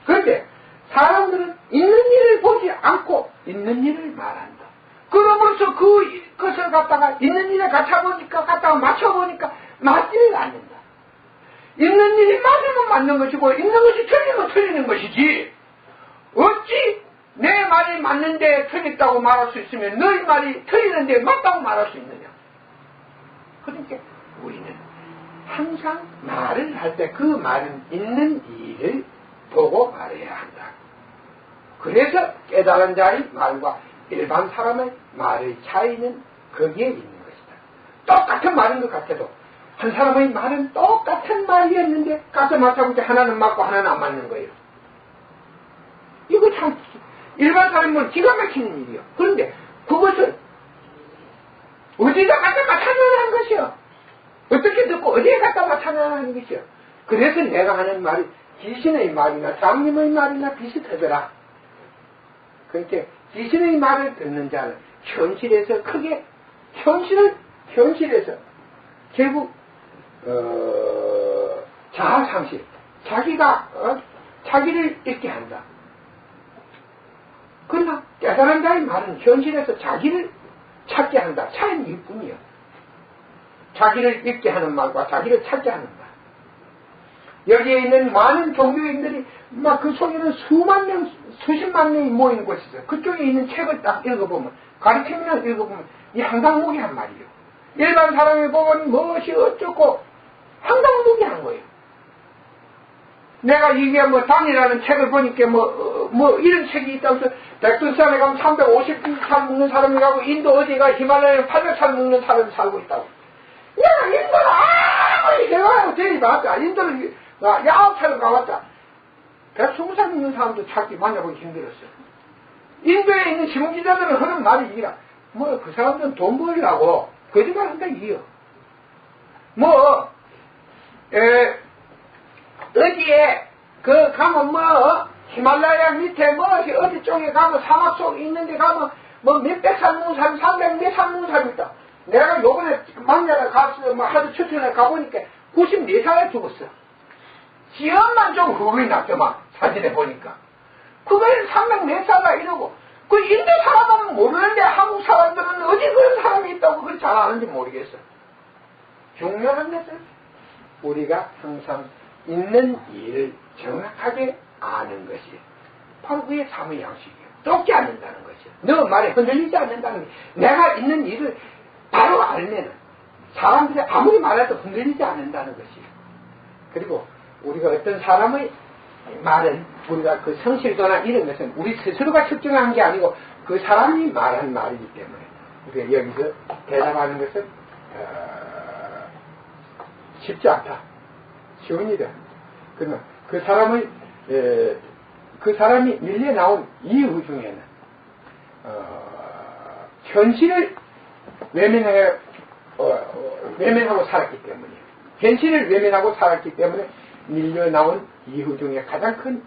그런데 사람들은 있는 일을 보지 않고 있는 일을 말한다. 그러면서 그것을 갖다가 있는 일에 갖다가 맞춰보니까 맞지를 않는다. 있는 일이 맞으면 맞는 것이고 있는 것이 틀리면 틀리는 것이지 어찌 내 말이 맞는데 틀렸다고 말할 수 있으면 너희 말이 틀리는데 맞다고 말할 수 있느냐. 그러니까 우리는 항상 말을 할 때 그 말은 있는 일을 보고 말해야 한다. 그래서 깨달은 자의 말과 일반 사람의 말의 차이는 거기에 있는 것이다. 똑같은 말인 것 같아도 한 사람의 말은 똑같은 말이었는데 가서 맞춰볼 때 하나는 맞고 하나는 안 맞는 거예요. 이거 참 일반 사람은 기가 막히는 일이요. 그런데 그것을 어디다 갖다 맞춰놔야 하는 것이요. 어떻게 듣고 어디에 갖다 맞춰놔야 하는 것이요. 그래서 내가 하는 말이 귀신의 말이나 장님의 말이나 비슷하더라. 그러니까 귀신의 말을 듣는 자는 현실에서 크게 현실에서 결국 자아상실 자기가 자기를 잃게 한다. 그러나 깨달은 자의 말은 현실에서 자기를 찾게 한다. 차이는 이뿐이요. 자기를 잃게 하는 말과 자기를 찾게 하는 말. 여기에 있는 많은 종교인들이 막 그 속에는 수만 명, 수십만 명이 모이는 곳이 있어요. 그쪽에 있는 책을 딱 읽어보면, 가르침이나 읽어보면 이 한강무기한 말이에요. 일반 사람이 보면 무엇이 어쩌고 한강무기한 거예요. 내가 이게 뭐 당이라는 책을 보니까 뭐 이런 책이 있다고 해서 백두산에 가면 350살 먹는 사람이 가고 인도 어디가 히말라야에 800살 먹는 사람이 살고 있다고. 내가 인도를 아무리 대화하고 대리봤다. 인도를 9살을 가봤다. 120살 먹는 사람도 찾기 만나보기 힘들었어요. 인도에 있는 신문기자들은 하는 말이 이라. 뭐 그 사람들은 돈 벌려고 거짓말 한다 이요. 어디에 가면 히말라야 밑에 어디 쪽에 가면 사막 속에 있는데 가면 몇백 살 먹는 사람 300 몇 살 먹는 사람이 있다. 내가 요번에 막내가 가서 하도 추천에 가보니까 94살에 죽었어. 지연만 좀 흙이 났더만 사진에 보니까. 그걸 300 몇 살이라 이러고 그 인도 사람은 모르는데 한국 사람들은 어디 그런 사람이 있다고 그걸 잘 아는지 모르겠어. 중요한 것은 우리가 항상 있는 일을 정확하게 아는 것이 바로 그게 사무의 양식이에요. 쫓지 않는다는 것이요. 너 말에 흔들리지 않는다는 게 내가 있는 일을 바로 알면은 사람들이 아무리 말해도 흔들리지 않는다는 것이에요. 그리고 우리가 어떤 사람의 말은 우리가 그 성실도나 이런 것은 우리 스스로가 측정한 게 아니고 그 사람이 말한 말이기 때문에 우리가 여기서 대답하는 것은 쉽지 않다. 쉬운 일이야. 그러나 그 사람이 밀려 나온 이유 중에는 현실을 외면하고 살았기 때문이에요. 현실을 외면하고 살았기 때문에 밀려 나온 이유 중에 가장 큰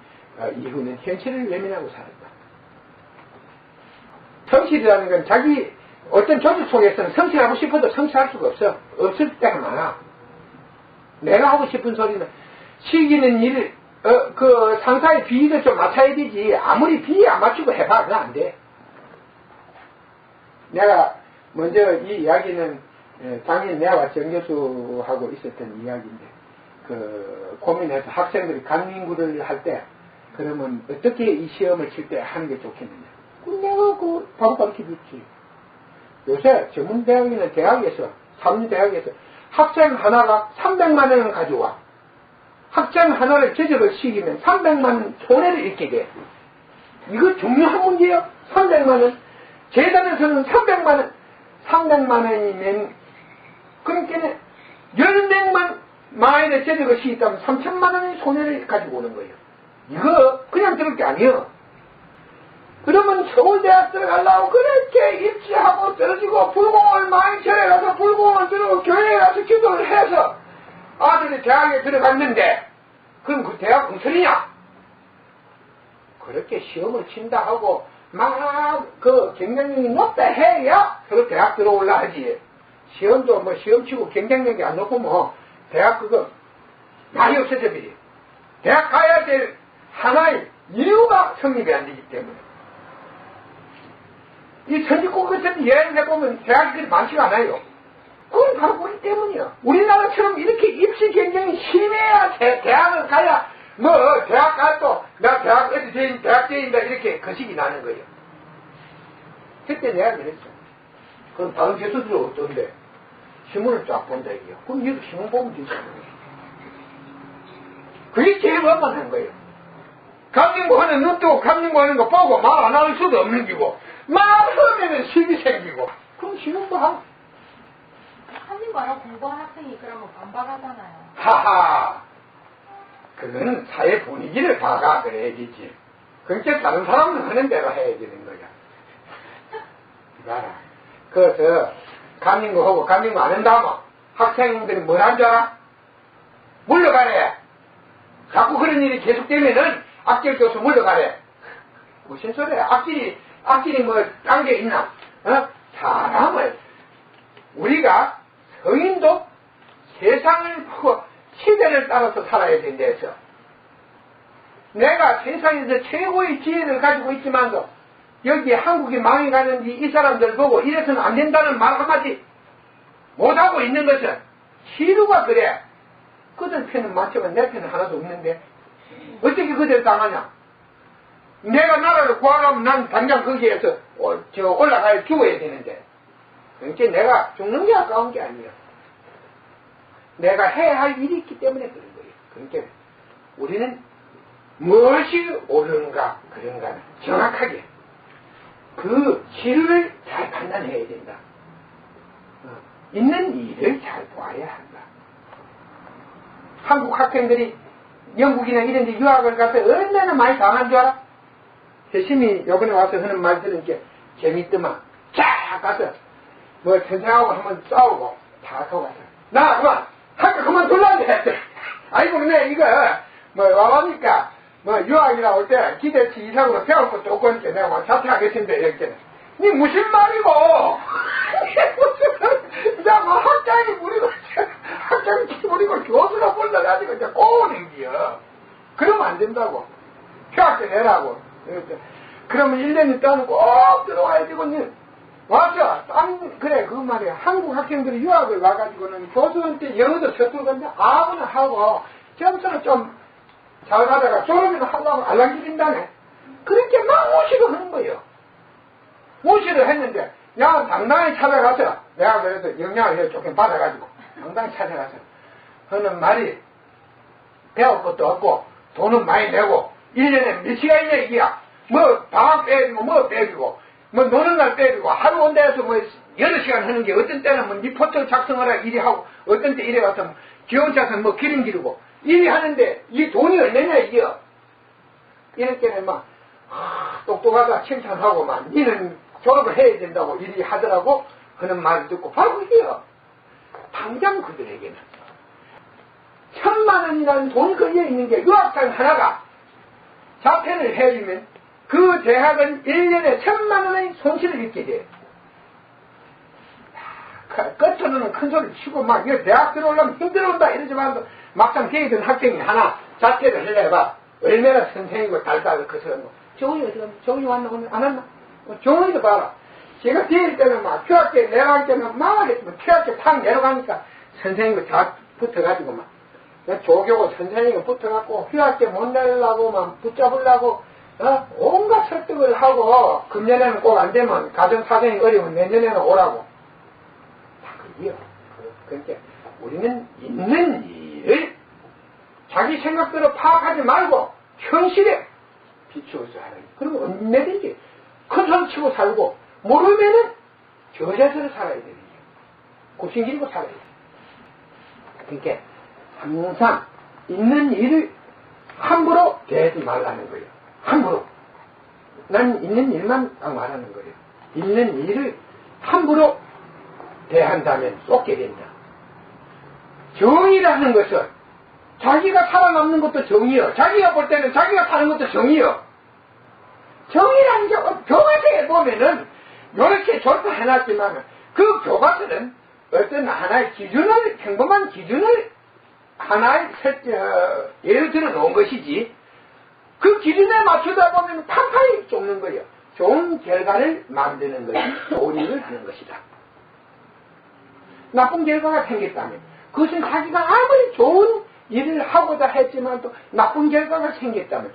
이유는 현실을 외면하고 살았다. 성실이라는 건 자기 어떤 조직 속에서는 성실하고 싶어도 성실할 수가 없어. 없을 때가 많아. 내가 하고 싶은 소리는 시키는 일을 그 상사의 비위도 좀 맞춰야 되지. 아무리 비위 안 맞추고 해봐. 그건 안 돼. 내가 먼저 이 이야기는 당연히 내가 정 교수하고 있었던 이야기인데, 그 고민해서 학생들이 간민구를 할 때 그러면 어떻게 이 시험을 칠 때 하는 게 좋겠느냐. 내가 바로 가르쳐줬지. 요새 전문대학이나 대학에서, 사문대학에서 학생 하나가 300만 원을 가져와. 학생 하나를 제적을 시키면 300만 원 손해를 입게 돼. 이거 중요한 문제예요. 300만 원. 재단에서는 300만 원. 300만 원이면, 그러니까 10명만 마을에 제적을 시켰다면 3천만 원의 손해를 가지고 오는 거예요. 이거 그냥 들을 게 아니에요. 그러면 서울대학 들어가려고 그렇게 입시하고 떨어지고 불공을 많이 절에 가서 불공을 들고 교회에 가서 기도를 해서 아들이 대학에 들어갔는데 그럼 그 대학 무슨이냐? 그렇게 시험을 친다 하고 막 그 경쟁력이 높다 해야 그 대학 들어올라 하지. 시험도 뭐 시험 치고 경쟁력이 안 높고 뭐 대학 그거 많이 없어져 버려. 대학 가야 될 하나의 이유가 성립이 안 되기 때문에. 이 선진국 같은 여행해보면 대학들이 많지가 않아요. 그건 바로 그렇기 때문이야. 우리나라처럼 이렇게 입시 경쟁이 심해야 대학을 가야, 뭐, 대학 가도, 나 대학 어디 대학생인다, 이렇게 거식이 나는 거예요. 그때 내가 그랬어. 그럼 다른 교수들은 어떤데? 신문을 쫙 본다, 이게요. 그럼 얘도 신문 보면 되잖아. 그게 제일 원만한 거예요. 감정고 하는 눈 뜨고 감정고 하는 거 보고 말 안 할 수도 없는 기고, 말하면은 식이 생기고, 그럼 신문도 하고. 한민과랑 공부한 학생이 그러면 반박하잖아요. 하하! 그거는 사회 분위기를 봐가 그래야 되지. 그러니까 다른 사람은 하는 대로 해야 되는 거야. 봐라. 그래서 감정고 하고 감정고 안 한다면 학생들이 뭘 한 줄 알아? 물러가래. 자꾸 그런 일이 계속되면은 악질 교수 물러가래. 무슨 소리야? 악질이 뭐, 딴 게 있나? 사람을, 우리가 성인도 세상을 보고 시대를 따라서 살아야 된대서. 내가 세상에서 최고의 지혜를 가지고 있지만도, 여기 한국이 망해가는지 이 사람들 보고 이래서는 안 된다는 말 한마디 못하고 있는 것은 시루가 그래. 그들 편은 맞지만 내 편은 하나도 없는데, 어떻게 그들 당하냐? 내가 나라를 구하려면 난 당장 거기에서 올라가야 죽어야 되는데. 그러니까 내가 죽는 게 아까운 게 아니야. 내가 해야 할 일이 있기 때문에 그런 거예요. 그러니까 우리는 무엇이 옳은가 그런가는 정확하게 그 실을 잘 판단해야 된다. 있는 일을 잘 보아야 한다. 한국 학생들이 영국이나 이런 데 유학을 가서 얼마나 많이 당한 줄 알아? 대심이 요번에 와서 하는 말 들으니까 재밌더만. 쫙 가서 뭐 선생하고 한번 싸우고 다 하고 가서 나 그만 학교 그만 둘라는데 했대. 아이고 근데 이거 뭐 와보니까 뭐 유학이나 올 때 기대치 이상으로 배울 것도 없고 하니까 내가 막 자퇴하겠습니다 이렇게. 니 무슨 말이고? 나 뭐 학장이 부리고 학장이 부리고 교수가 불러가지고 이제 꼬우는 기여. 그러면 안 된다고. 휴학생 해라고. 그러면 1년 있다는 꼭 들어와야 되거든. 와서, 그래, 그 말이야. 한국 학생들이 유학을 와가지고는 교수한테 영어도 서툴건데 아무나 하고, 점수는 좀 잘 가다가 졸업이나 하려고 알랑기린다네. 그렇게 막 무시를 하는 거예요. 무시를 했는데, 야, 당당히 찾아가서, 내가 그래서 영향을 조금 받아가지고, 당당히 찾아가서, 하는 말이, 배울 것도 없고, 돈은 많이 내고, 1년에 몇 시간이냐, 이게야. 뭐, 방학 빼기고, 뭐 빼기고, 뭐, 노는 날 빼기고, 하루 온 데에서 뭐, 8시간 하는 게, 어떤 때는 뭐, 리포트 작성하라 이리 하고, 어떤 때 이래 가서, 기온차선 뭐, 기름 기르고, 이리 하는데, 이 돈이 얼마냐, 이게요. 이럴 때는 막, 똑똑하다 칭찬하고, 막, 니는 졸업을 해야 된다고 이리 하더라고, 하는 말을 듣고, 바로 그게요. 당장 그들에게는. 1,000만 원이라는 돈이 걸려 있는 게, 유학생 하나가, 자퇴를 해주면 그 대학은 1년에 1,000만 원의 손실을 입게 돼요. 끝으로는 큰 소리 치고 막 이거 대학 들어오려면 힘들어온다 이러지만 막상 대든 학생이 하나 자퇴를 하려봐. 얼마나 선생님과 달달을 거스르고. 정훈이 어디 갔나? 정훈이 왔나? 오늘 안 왔나? 정훈이도 봐라. 제가 대일 때는 막, 휴학교 내려갈 때는 막, 휴학교 탁 내려가니까 선생님과 다 붙어가지고 막, 조교고 선생님이 붙어갖고 휴학교 못 내려고 막 붙잡으려고, 온갖 설득을 하고, 금년에는 꼭 안 되면 가정사정이 어려우면 내년에는 오라고. 다 그게요. 그러니까 우리는 있는 일을 자기 생각대로 파악하지 말고 현실에 비추어서 하는. 그러면 언제든지 큰 소리 치고 살고 모르면은 저자세로 살아야 되는 거예요. 굽신기리고 살아야 돼요. 그러니까 항상 있는 일을 함부로 대하지 말라는 거예요. 함부로. 난 있는 일만 말하는 거예요. 있는 일을 함부로 대한다면 쏟게 된다. 정의라는 것은 자기가 살아남는 것도 정의요. 자기가 볼 때는 자기가 사는 것도 정의요. 정의라는 게 교과서에 보면은 이렇게 조사해놨지만 그 교과서는 어떤 하나의 기준을, 평범한 기준을 하나의 예를 들어 놓은 것이지 그 기준에 맞추다 보면 판판이 좁는 거예요. 좋은 결과를 만드는 것이 좋은 일을 하는 것이다. 나쁜 결과가 생겼다면 그것은 자기가 아무리 좋은 일을 하고자 했지만 또 나쁜 결과가 생겼다면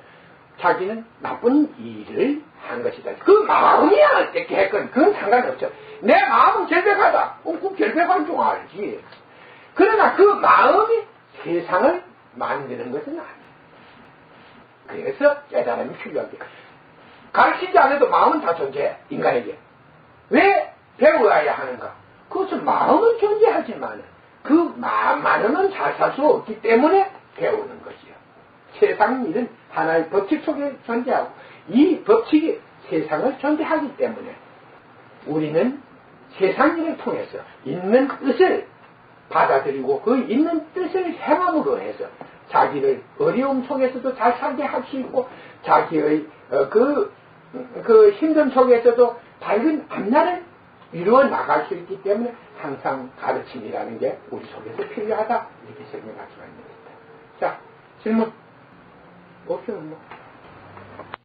자기는 나쁜 일을 한 것이다. 그 마음이 어떻게 했건 그건 상관없죠. 내 마음은 결백하다. 그 결백한 줄 알지. 그러나 그 마음이 세상을 만드는 것은 아니에요. 그래서 깨달음이 필요하게. 가르치지 않아도 마음은 다 존재해. 인간에게. 왜 배워야 하는가? 그것은 마음은 존재하지만 그 마음만으로는 잘 살 수 없기 때문에 배우는 것이요. 세상 일은 하나의 법칙 속에 존재하고 이 법칙이 세상을 존재하기 때문에 우리는 세상 일을 통해서 있는 뜻을 받아들이고 그 있는 뜻을 행함으로 해서 자기를 어려움 속에서도 잘 살게 할 수 있고 자기의 그 힘든 속에서도 밝은 앞날을 이루어 나갈 수 있기 때문에 항상 가르침이라는 게 우리 속에서 필요하다 이렇게 설명할 수가 있는 것입니다. 자, 질문. 없으면 뭐.